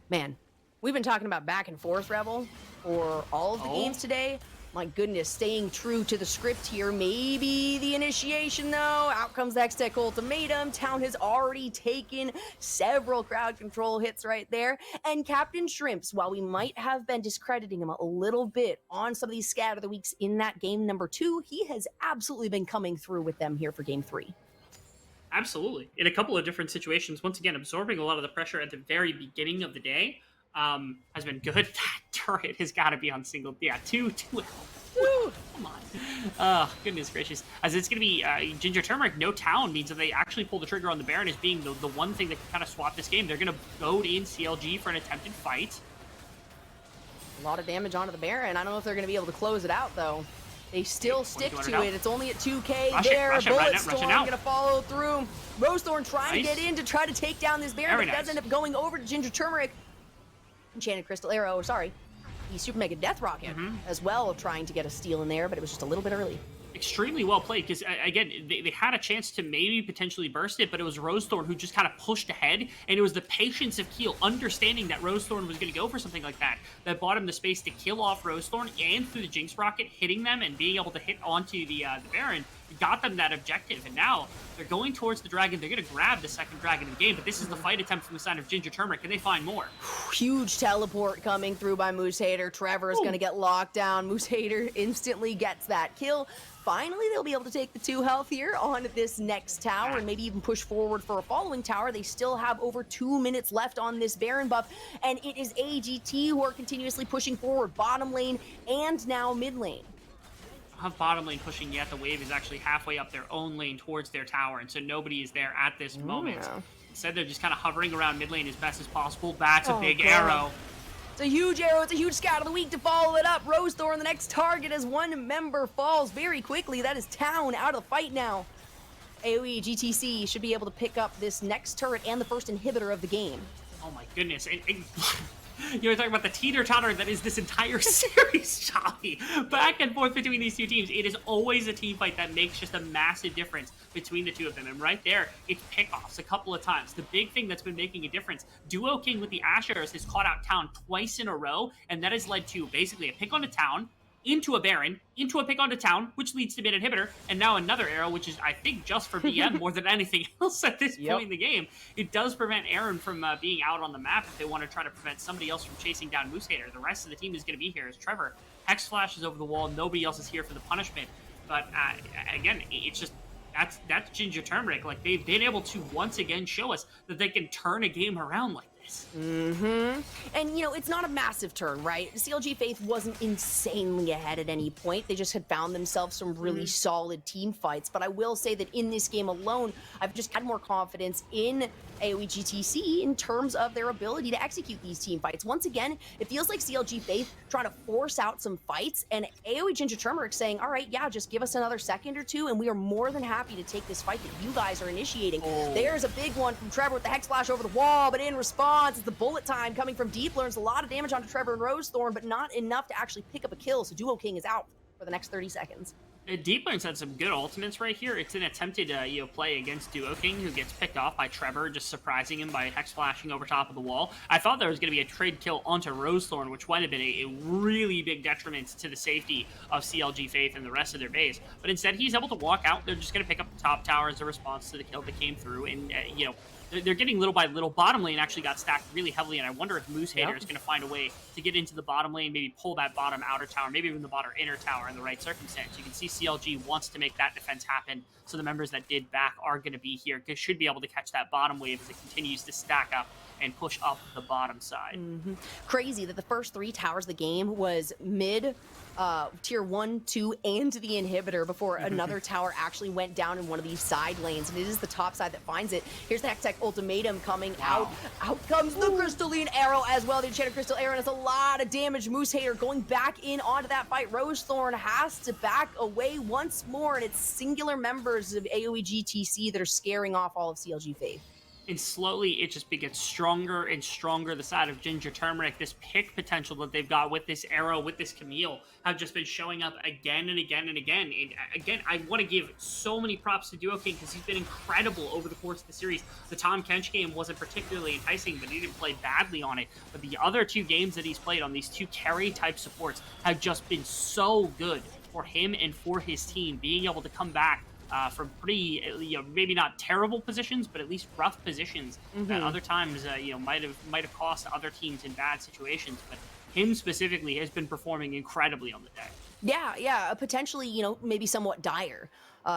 Man, we've been talking about back and forth, Rebel, for all of the games today. My goodness, staying true to the script here. Maybe the initiation, though. Out comes the Hextech Ultimatum. Town has already taken several crowd control hits right there. And Captain Shrimps, while we might have been discrediting him a little bit on some of these scat of the weeks in that game number 2, he has absolutely been coming through with them here for game 3. Absolutely. In a couple of different situations, once again, absorbing a lot of the pressure at the very beginning of the day has been good. That turret has got to be on single. Yeah, two. Come on. Oh, goodness gracious. As it's going to be Ginger Turmeric, no town means that they actually pull the trigger on the Baron as being the one thing that can kind of swap this game. They're going to goad in CLG for an attempted fight. A lot of damage onto the Baron. I don't know if they're going to be able to close it out, though. They still stick to it. It's only at 2k there. Bulletstorm going to follow through. Rosethorn trying to get in to try to take down this Baron, but does end up going over to Ginger Turmeric. Enchanted Crystal Arrow, sorry. The Super Mega Death Rocket as well, trying to get a steal in there, but it was just a little bit early. Extremely well played, because again, they had a chance to maybe potentially burst it, but it was Rosethorn who just kind of pushed ahead, and it was the patience of Keel understanding that Rosethorn was going to go for something like that bought him the space to kill off Rosethorn, and through the Jinx Rocket, hitting them and being able to hit onto the Baron, got them that objective. And now they're going towards the dragon. They're going to grab the second dragon in the game, but this is the fight attempt from the side of Ginger Turmeric. Can they find more? Huge teleport coming through by Moose Hater. Trevor is going to get locked down. Moose Hater instantly gets that kill. Finally, they'll be able to take the 2 health here on this next tower and maybe even push forward for a following tower. They still have over 2 minutes left on this Baron buff, and it is AGT who are continuously pushing forward bottom lane and now mid lane. Have bottom lane pushing yet. The wave is actually halfway up their own lane towards their tower, and so nobody is there at this moment. Instead, they're just kind of hovering around mid lane as best as possible. That's a big arrow. It's a huge arrow. It's a huge scout of the week to follow it up. Rosethorn, the next target, as one member falls very quickly. That is Town out of the fight now. AOE GTC should be able to pick up this next turret and the first inhibitor of the game. Oh my goodness. You were talking about the teeter-totter that is this entire series, Choppy. Back and forth between these two teams. It is always a team fight that makes just a massive difference between the two of them. And right there, it's pickoffs a couple of times. The big thing that's been making a difference, Duo King with the Ashers has caught out Town twice in a row, and that has led to basically a pick on a Town, into a Baron, into a pick onto Town, which leads to mid inhibitor, and now another arrow, which is, I think, just for BM more than anything else at this point in the game. It does prevent Aaron from being out on the map if they want to try to prevent somebody else from chasing down Moose Hater. The rest of the team is going to be here as Trevor. Hex flashes over the wall. Nobody else is here for the punishment. But again, it's just, that's Ginger Turmeric. Like, they've been able to once again show us that they can turn a game around like this. And, you know, it's not a massive turn, right? CLG Faith wasn't insanely ahead at any point. They just had found themselves some really solid team fights. But I will say that in this game alone, I've just had more confidence in AOE GTC in terms of their ability to execute these team fights. Once again, it feels like CLG Faith trying to force out some fights, and AOE Ginger Turmeric saying, all right, yeah, just give us another second or two, and we are more than happy to take this fight that you guys are initiating. There's a big one from Trevor with the Hex Flash over the wall, but in response, it's the bullet time coming from Deep Learns. A lot of damage onto Trevor and Rosethorn, but not enough to actually pick up a kill, so Duo King is out for the next 30 seconds. Deep Learns had some good ultimates right here. It's an attempted play against Duo King, who gets picked off by Trevor, just surprising him by hex flashing over top of the wall. I thought there was going to be a trade kill onto Rosethorn, which might have been a really big detriment to the safety of CLG Faith and the rest of their base. But instead, he's able to walk out. They're just going to pick up the top tower as a response to the kill that came through. And, they're getting little by little. Bottom lane actually got stacked really heavily, and I wonder if Moose Hater is going to find a way to get into the bottom lane, maybe pull that bottom outer tower, maybe even the bottom inner tower in the right circumstance. You can see CLG wants to make that defense happen, so the members that did back are going to be here. Should be able to catch that bottom wave as it continues to stack up and push up the bottom side. Crazy that the first 3 towers of the game was mid, tier 1, 2, and the inhibitor before another tower actually went down in one of these side lanes, and it is the top side that finds it. Here's the Hextech ultimatum coming out. Out comes the Crystalline Arrow as well. The Enchanted Crystal Arrow, and it's a lot of damage. Moose Hater going back in onto that fight. Rosethorn has to back away once more, and it's singular members of AOE GTC that are scaring off all of CLG Faith. And slowly, it just gets stronger and stronger. The side of Ginger Turmeric, this pick potential that they've got with this arrow, with this Camille, have just been showing up again and again and again. And again, I want to give so many props to Duo King because he's been incredible over the course of the series. The Tom Kench game wasn't particularly enticing, but he didn't play badly on it. But the other 2 games that he's played on, these 2 carry-type supports, have just been so good for him and for his team, being able to come back from pretty, maybe not terrible positions, but at least rough positions that other times, might have cost other teams in bad situations. But him specifically has been performing incredibly on the day. Yeah, potentially, maybe somewhat dire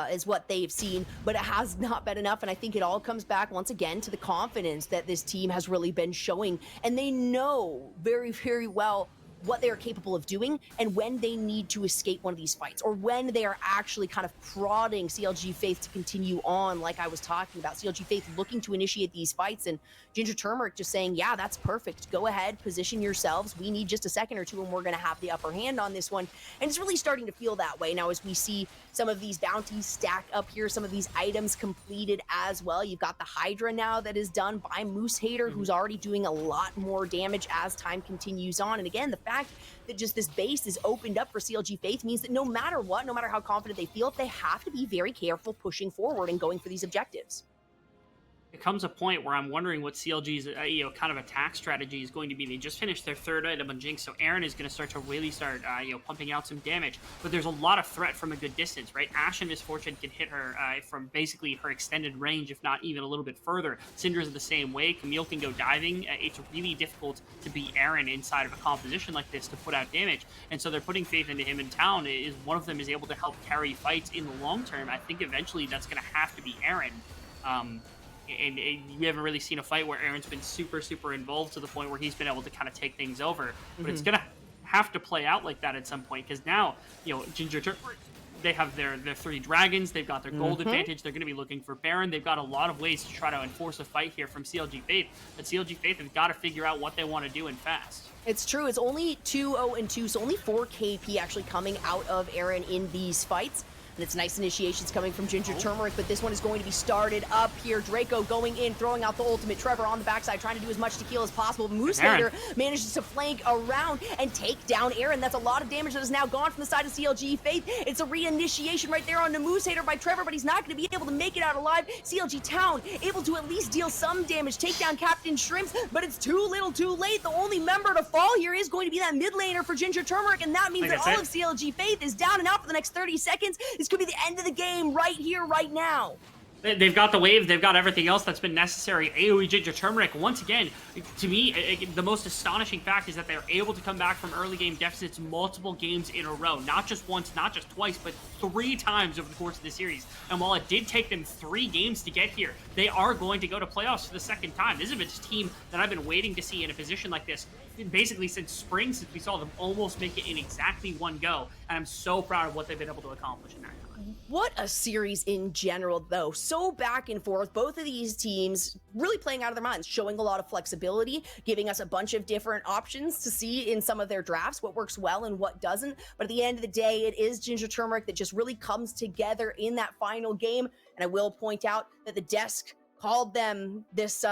is what they've seen, but it has not been enough. And I think it all comes back once again to the confidence that this team has really been showing. And they know very, very well what they are capable of doing and when they need to escape one of these fights, or when they are actually kind of prodding CLG Faith to continue on, like I was talking about. CLG Faith looking to initiate these fights, and Ginger Turmeric just saying, yeah, that's perfect. Go ahead, position yourselves. We need just a second or two, and we're going to have the upper hand on this one. And it's really starting to feel that way now as we see some of these bounties stack up here, some of these items completed as well. You've got the Hydra now that is done by Moose Hater, who's already doing a lot more damage as time continues on. And again, the fact that just this base is opened up for CLG Faith means that no matter what, no matter how confident they feel, they have to be very careful pushing forward and going for these objectives. It comes a point where I'm wondering what CLG's kind of attack strategy is going to be. They just finished their third item on Jinx, so Aaron is going to start pumping out some damage. But there's a lot of threat from a good distance, right? Ashen Misfortune can hit her from basically her extended range, if not even a little bit further. Syndra's the same way. Camille can go diving. It's really difficult to beat Aaron inside of a composition like this to put out damage. And so they're putting faith into him in town. Is one of them is able to help carry fights in the long term. I think eventually that's going to have to be Aaron. And we haven't really seen a fight where Aaron's been super, super involved to the point where he's been able to kind of take things over. But it's going to have to play out like that at some point, because now, Ginger they have their 3 dragons, they've got their gold advantage, they're going to be looking for Baron. They've got a lot of ways to try to enforce a fight here from CLG Faith, but CLG Faith has got to figure out what they want to do and fast. It's true. It's only 2-0-2, so only 4 KP actually coming out of Aaron in these fights. And it's nice initiations coming from Ginger Turmeric, but this one is going to be started up here. Draco going in, throwing out the ultimate. Trevor on the backside, trying to do as much to kill as possible. Moose Hater manages to flank around and take down Aaron. That's a lot of damage that is now gone from the side of CLG Faith. It's a reinitiation right there on the Moose Hater by Trevor, but he's not going to be able to make it out alive. CLG Town able to at least deal some damage, take down Captain Shrimps, but it's too little too late. The only member to fall here is going to be that mid laner for Ginger Turmeric, and that means that all of CLG Faith is down and out for the next 30 seconds. This could be the end of the game right here, right now. They've got the wave, they've got everything else that's been necessary. AOE Ginger Turmeric, once again, to me, the most astonishing fact is that they're able to come back from early game deficits multiple games in a row. Not just once, not just twice, but 3 times over the course of the series. And while it did take them 3 games to get here, they are going to go to playoffs for the second time. This is a team that I've been waiting to see in a position like this basically since spring, since we saw them almost make it in exactly one go. And I'm so proud of what they've been able to accomplish in that time. What a series in general, though. So back and forth. Both of these teams really playing out of their minds, showing a lot of flexibility, giving us a bunch of different options to see in some of their drafts what works well and what doesn't. But at the end of the day, it is Ginger Turmeric that just really comes together in that final game. And I will point out that the desk called them this,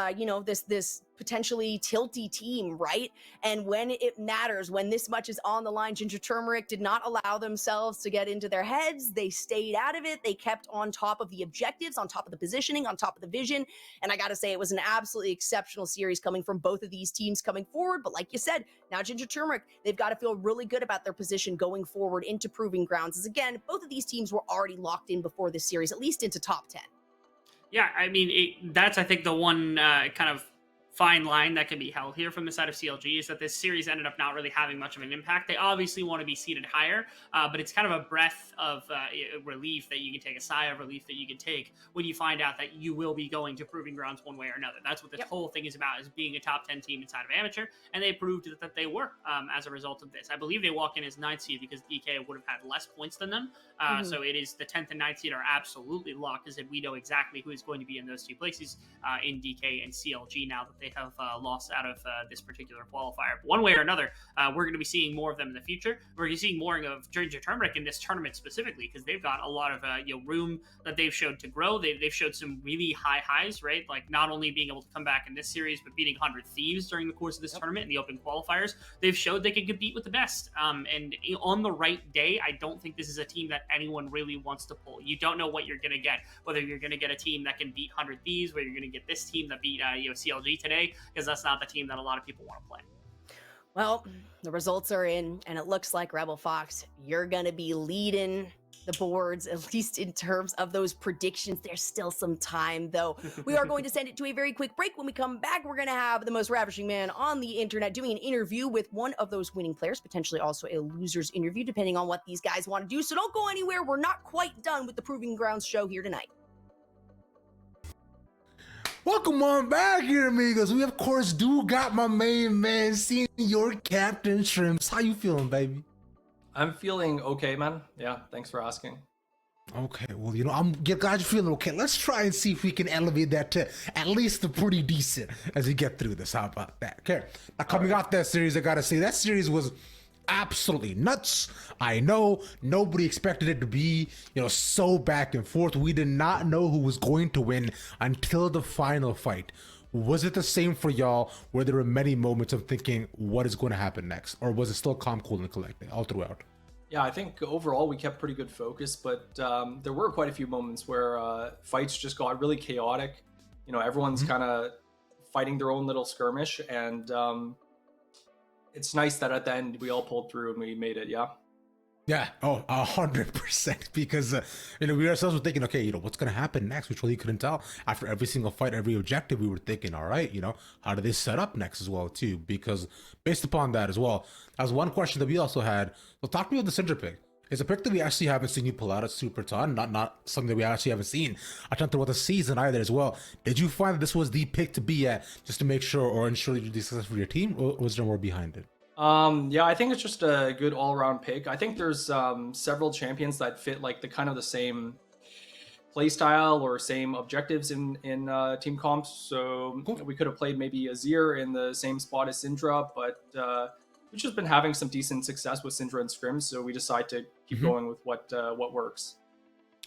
this potentially tilty team, right? And when it matters, when this much is on the line, Ginger Turmeric did not allow themselves to get into their heads. They stayed out of it. They kept on top of the objectives, on top of the positioning, on top of the vision. And I got to say, it was an absolutely exceptional series coming from both of these teams coming forward. But like you said, now Ginger Turmeric, they've got to feel really good about their position going forward into Proving Grounds. As again, both of these teams were already locked in before this series, at least into top 10. Yeah, I mean, that's, I think, the one kind of fine line that can be held here from the side of CLG is that this series ended up not really having much of an impact. They obviously want to be seated higher, but it's kind of a breath of relief that you can take, a sigh of relief that you can take when you find out that you will be going to Proving Grounds one way or another. That's what this whole thing is about, is being a top 10 team inside of Amateur, and they proved that they were as a result of this. I believe they walk in as 9th seed because DK would have had less points than them, so it is the 10th and 9th seed are absolutely locked, as in we know exactly who is going to be in those 2 places in DK and CLG now that they have lost out of this particular qualifier. But one way or another, we're going to be seeing more of them in the future. We're going to be seeing more of Ginger Turmeric in this tournament specifically, because they've got a lot of room that they've showed to grow. They've showed some really high highs, right? Like not only being able to come back in this series, but beating 100 Thieves during the course of this tournament in the open qualifiers. They've showed they can compete with the best. And on the right day, I don't think this is a team that anyone really wants to pull. You don't know what you're going to get, whether you're going to get a team that can beat 100 Thieves, whether you're going to get this team that beat CLG today, because that's not the team that a lot of people want to play. Well, the results are in, and it looks like Rebel Fox, you're going to be leading the boards, at least in terms of those predictions. There's still some time, though. We are going to send it to a very quick break. When we come back, we're going to have the most ravishing man on the internet doing an interview with one of those winning players, potentially also a loser's interview, depending on what these guys want to do. So don't go anywhere. We're not quite done with the Proving Grounds show here tonight. Welcome on back here, amigos. We, of course, do got my main man, Senior Captain Shrimps. How you feeling, baby? I'm feeling okay, man. Yeah, thanks for asking. Okay, well, I'm glad you're feeling okay. Let's try and see if we can elevate that to at least a pretty decent as we get through this. How about that? Okay, now coming off that series, I gotta say, that series was absolutely nuts. I know nobody expected it to be, so back and forth. We did not know who was going to win until the final fight. Was it the same for y'all, where there were many moments of thinking, what is going to happen next? Or was it still calm, cool, and collected all throughout? Yeah, I think overall we kept pretty good focus, but there were quite a few moments where fights just got really chaotic. Everyone's kind of fighting their own little skirmish, and it's nice that at the end we all pulled through and we made it. Yeah, 100%. Because we ourselves were thinking, okay, what's gonna happen next? We truly couldn't tell. After every single fight, every objective, we were thinking, all right, how do they set up next as well too? Because based upon that as well, that was one question that we also had. So talk to me about the Syndra pick. It's a pick that we actually haven't seen you pull out at Super Ton, not something that we actually haven't seen a ton throughout the season either as well. Did you find that this was the pick to be at, just to make sure or ensure that you're the success for your team, or was there more behind it? Yeah, I think it's just a good all-around pick. I think there's several champions that fit like the same play style or same objectives in team comps. So we could have played maybe Azir in the same spot as Syndra, but we've just been having some decent success with Syndra and Scrims, so we decide to keep going with what works.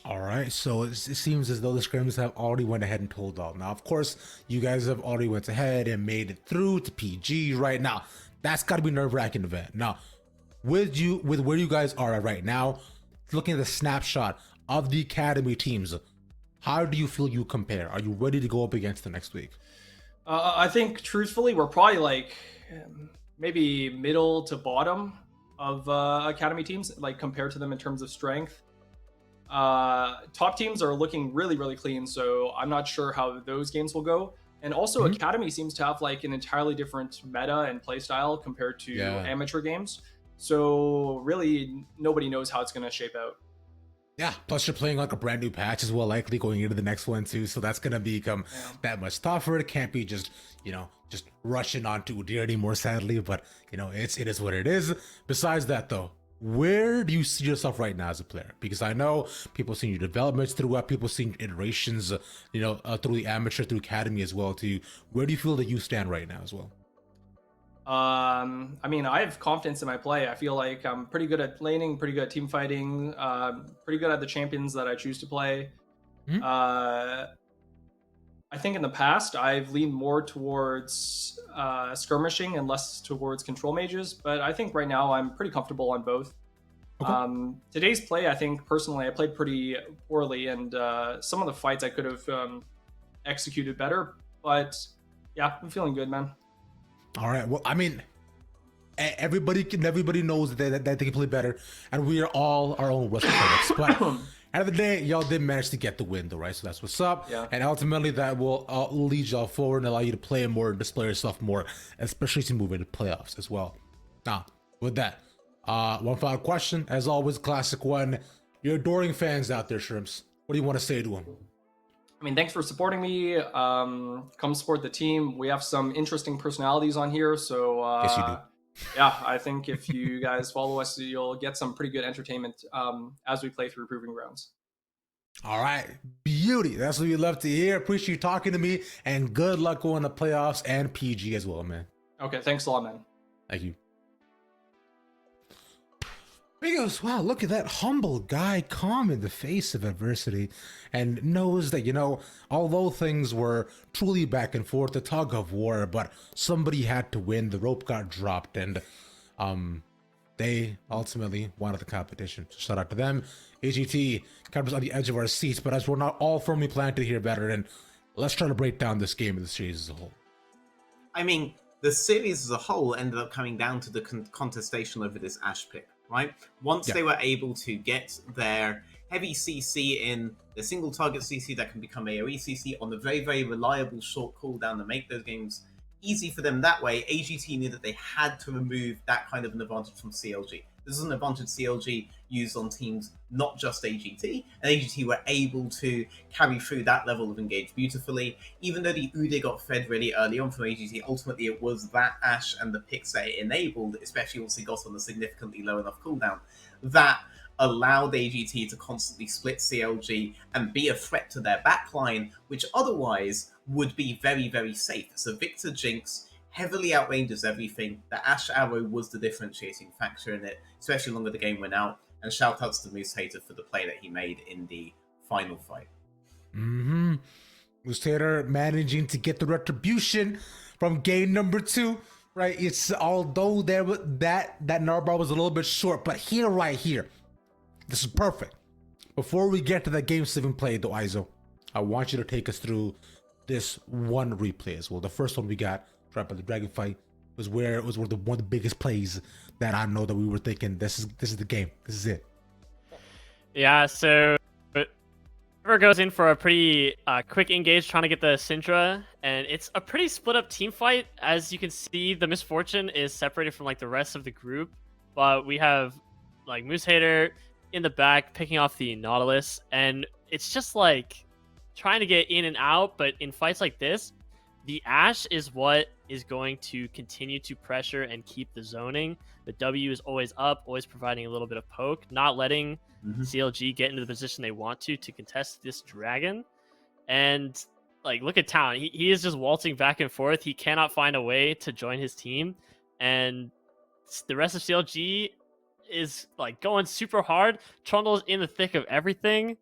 All right, so it seems as though the Scrims have already went ahead and told all. Now, of course, you guys have already went ahead and made it through to PG right now. That's got to be nerve-wracking event. Now, with where you guys are at right now, looking at the snapshot of the academy teams, how do you feel you compare? Are you ready to go up against them next week? I think, truthfully, we're probably like maybe middle to bottom of academy teams, like compared to them in terms of strength. Top teams are looking really, really clean, so I'm not sure how those games will go. And also, Academy seems to have like an entirely different meta and playstyle compared to amateur games. So really, nobody knows how it's going to shape out. Yeah, plus you're playing like a brand new patch as well, likely going into the next one too. So that's going to become that much tougher. It can't be just, just rushing onto Udyr anymore, sadly. But, it is what it is. Besides that, though, where do you see yourself right now as a player? Because I know people seeing your developments throughout, people seeing iterations, through the amateur, through academy as well too. Where do you feel that you stand right now as well? I mean, I have confidence in my play. I feel like I'm pretty good at laning, pretty good at team fighting, pretty good at the champions that I choose to play. I think in the past, I've leaned more towards skirmishing and less towards control mages, but I think right now I'm pretty comfortable on both. Okay. Today's play, I think personally, I played pretty poorly, and some of the fights I could have executed better, but yeah, I'm feeling good, man. All right. Well, I mean, everybody knows that they can play better, and we are all our own worst critics. But end of the day, y'all did manage to get the win, though, right? So that's what's up. Yeah. And ultimately, that will lead y'all forward and allow you to play more and display yourself more, especially to move into playoffs as well. Now, with that, one final question, as always, classic one. Your adoring fans out there, Shrimps, what do you want to say to them? I mean, thanks for supporting me. Come support the team. We have some interesting personalities on here, so yes, you do. Yeah, I think if you guys follow us, you'll get some pretty good entertainment as we play through Proving Grounds. All right, beauty. That's what we love to hear. Appreciate you talking to me, and good luck going to playoffs and PG as well, man. Okay, thanks a lot, man. Thank you. He goes, wow, look at that humble guy, calm in the face of adversity, and knows that, although things were truly back and forth, a tug of war, but somebody had to win, the rope got dropped, and they ultimately wanted the competition. So shout out to them. AGT kept us on the edge of our seats, but as we're not all firmly planted here, veteran, let's try to break down this game and the series as a whole. I mean, the series as a whole ended up coming down to the contestation over this Ashe pick. right? Once Yeah. they were able to get their heavy CC in, the single target CC that can become AOE CC on the very, very reliable short cooldown to make those games easy for them that way, AGT knew that they had to remove that kind of an advantage from CLG. This is an advantage CLG used on teams, not just AGT, and AGT were able to carry through that level of engage beautifully. Even though the Ude got fed really early on from AGT, ultimately it was that Ashe and the picks that it enabled, especially once they got on a significantly low enough cooldown, that allowed AGT to constantly split CLG and be a threat to their backline, which otherwise would be very, very safe. So Victor Jinx heavily outranges everything. The Ashe Arrow was the differentiating factor in it, especially longer the game went out. And shout outs to Moose Hater for the play that he made in the final fight. Mm-hmm. Moose Hater managing to get the retribution from game number 2. Right? It's although there was that Narbar was a little bit short, but here, right here, this is perfect. Before we get to that game 7 play, though, Izo, I want you to take us through this one replay as well. The first one we got right by the Dragon fight was where it was one of the biggest plays that I know that we were thinking this is the game. This is it. Yeah, so River goes in for a pretty quick engage trying to get the Syndra, and it's a pretty split up team fight. As you can see, the Misfortune is separated from like the rest of the group, but we have like Moose Hater in the back picking off the Nautilus, and it's just like trying to get in and out. But in fights like this, the Ashe is what is going to continue to pressure and keep the zoning. The W is always up, always providing a little bit of poke, not letting CLG get into the position they want to contest this dragon. And like, look at Town. He is just waltzing back and forth. He cannot find a way to join his team, and the rest of CLG is like going super hard. Trundle's in the thick of everything,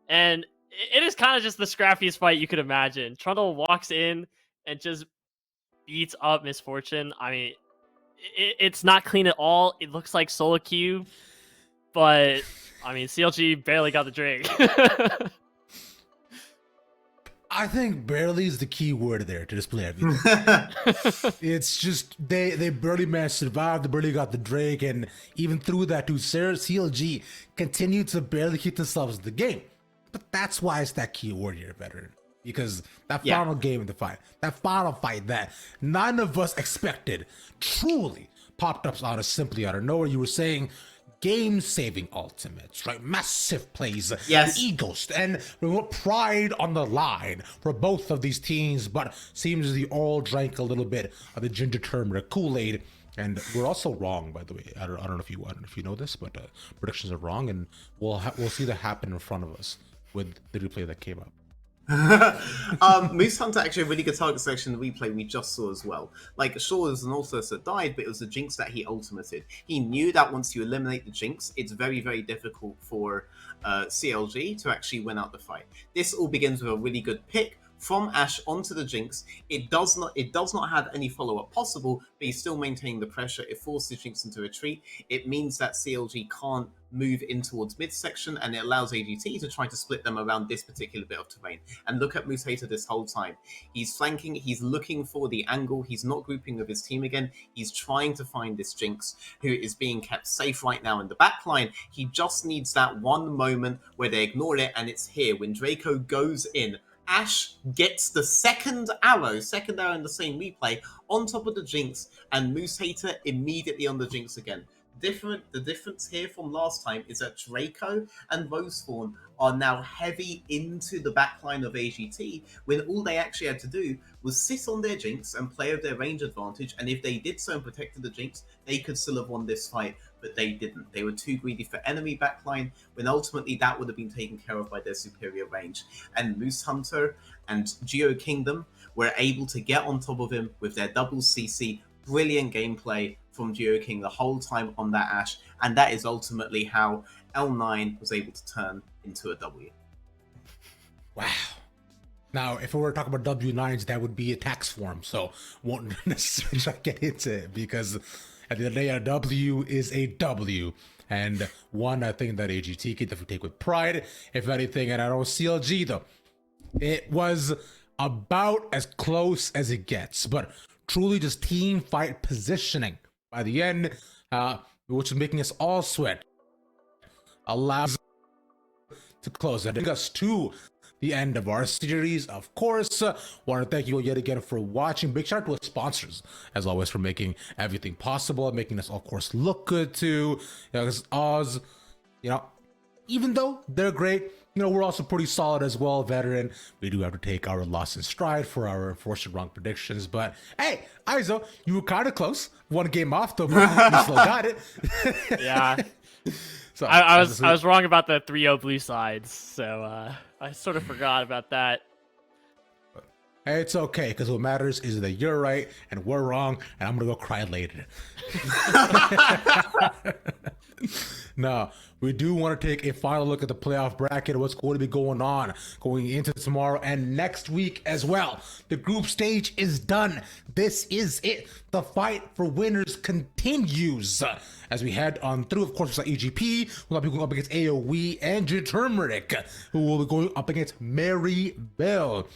and it is kind of just the scrappiest fight you could imagine. Trundle walks in and just beats up Misfortune. I mean, it's not clean at all. It looks like solo queue, but I mean, CLG barely got the drink. I think barely is the key word there to display everything. It's just they barely managed to survive. They barely got the Drake, and even through that, dude, CLG continued to barely keep themselves in the game. But that's why it's that key word here, veteran. Because that final game in the fight, that final fight that none of us expected, truly popped up simply out of nowhere. You were saying game-saving ultimates, right? Massive plays, egos, and we want pride on the line for both of these teams, but seems they all drank a little bit of the ginger turmeric Kool-Aid. And we're also wrong, by the way. I don't know if you know this, but predictions are wrong, and we'll see that happen in front of us with the replay that came up. Moose Hunter actually a really good target selection in the replay we just saw as well. Like, sure, there was an Ulthus that died, but it was the Jinx that he ultimated. He knew that once you eliminate the Jinx, it's very, very difficult for CLG to actually win out the fight. This all begins with a really good pick from Ashe onto the Jinx. It does not have any follow-up possible, but he's still maintaining the pressure. It forces Jinx into retreat. It means that CLG can't move in towards midsection, and it allows AGT to try to split them around this particular bit of terrain. And look at Moose Hater this whole time. He's flanking, he's looking for the angle, he's not grouping with his team again, he's trying to find this Jinx, who is being kept safe right now in the backline. He just needs that one moment where they ignore it, and it's here. When Draco goes in, Ashe gets the second arrow in the same replay on top of the Jinx, and Moose Hater immediately on the Jinx again. The difference here from last time is that Draco and Rosefawn are now heavy into the backline of AGT, when all they actually had to do was sit on their Jinx and play with their range advantage, and if they did so and protected the Jinx, they could still have won this fight, but they didn't. They were too greedy for enemy backline, when ultimately that would have been taken care of by their superior range. And Moose Hunter and Geo Kingdom were able to get on top of him with their double CC. Brilliant gameplay from Geo King the whole time on that Ashe, and that is ultimately how L9 was able to turn into a W. Wow. Now, if we were talking about W9s, that would be a tax form, so won't necessarily try to get into it, because at the end of the day, a W is a W. And one, I think that AGT can definitely take with pride, if anything. And I know CLG, though, it was about as close as it gets, but truly just team fight positioning. By the end, which is making us all sweat, allows to close and bring us to the end of our series. Of course, want to thank you all yet again for watching. Big shout out to our sponsors, as always, for making everything possible, making us, of course, look good too. Because Oz, even though they're great, we're also pretty solid as well, veteran. We do have to take our loss in stride for our unfortunate wrong predictions. But hey, Aizo, you were kind of close. One game off, though, but you still got it. Yeah. So I was wrong about the 3-0 blue sides, so I sort of forgot about that. Hey, it's okay, because what matters is that you're right and we're wrong, and I'm gonna go cry later. No, we do want to take a final look at the playoff bracket, what's going to be going on going into tomorrow and next week as well. The group stage is done. This is it. The fight for winners continues as we head on through. Of course, we got EGP, we'll be going up against AOE and Turmeric, who will be going up against Mary Bell.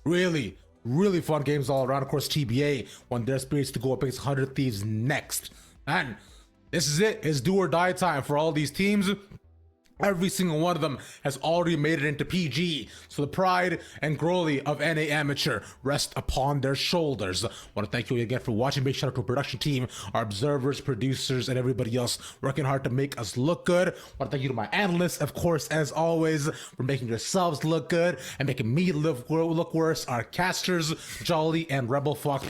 Really, really fun games all around. Of course, TBA won their spirits to go up against 100 Thieves next. And this is it. It's do or die time for all these teams. Every single one of them has already made it into PG, so the pride and glory of NA Amateur rest upon their shoulders. I want to thank you again for watching. Big shout out to our production team, our observers, producers, and everybody else working hard to make us look good. I want to thank you to my analysts, of course, as always, for making yourselves look good and making me look worse. Our casters, Jolly and Rebel Fox.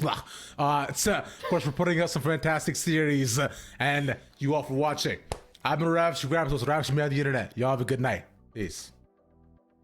Of course, for putting up some fantastic series, and you all for watching. I've been Ravsh, grab those Ravsh me on the internet. Y'all have a good night. Peace.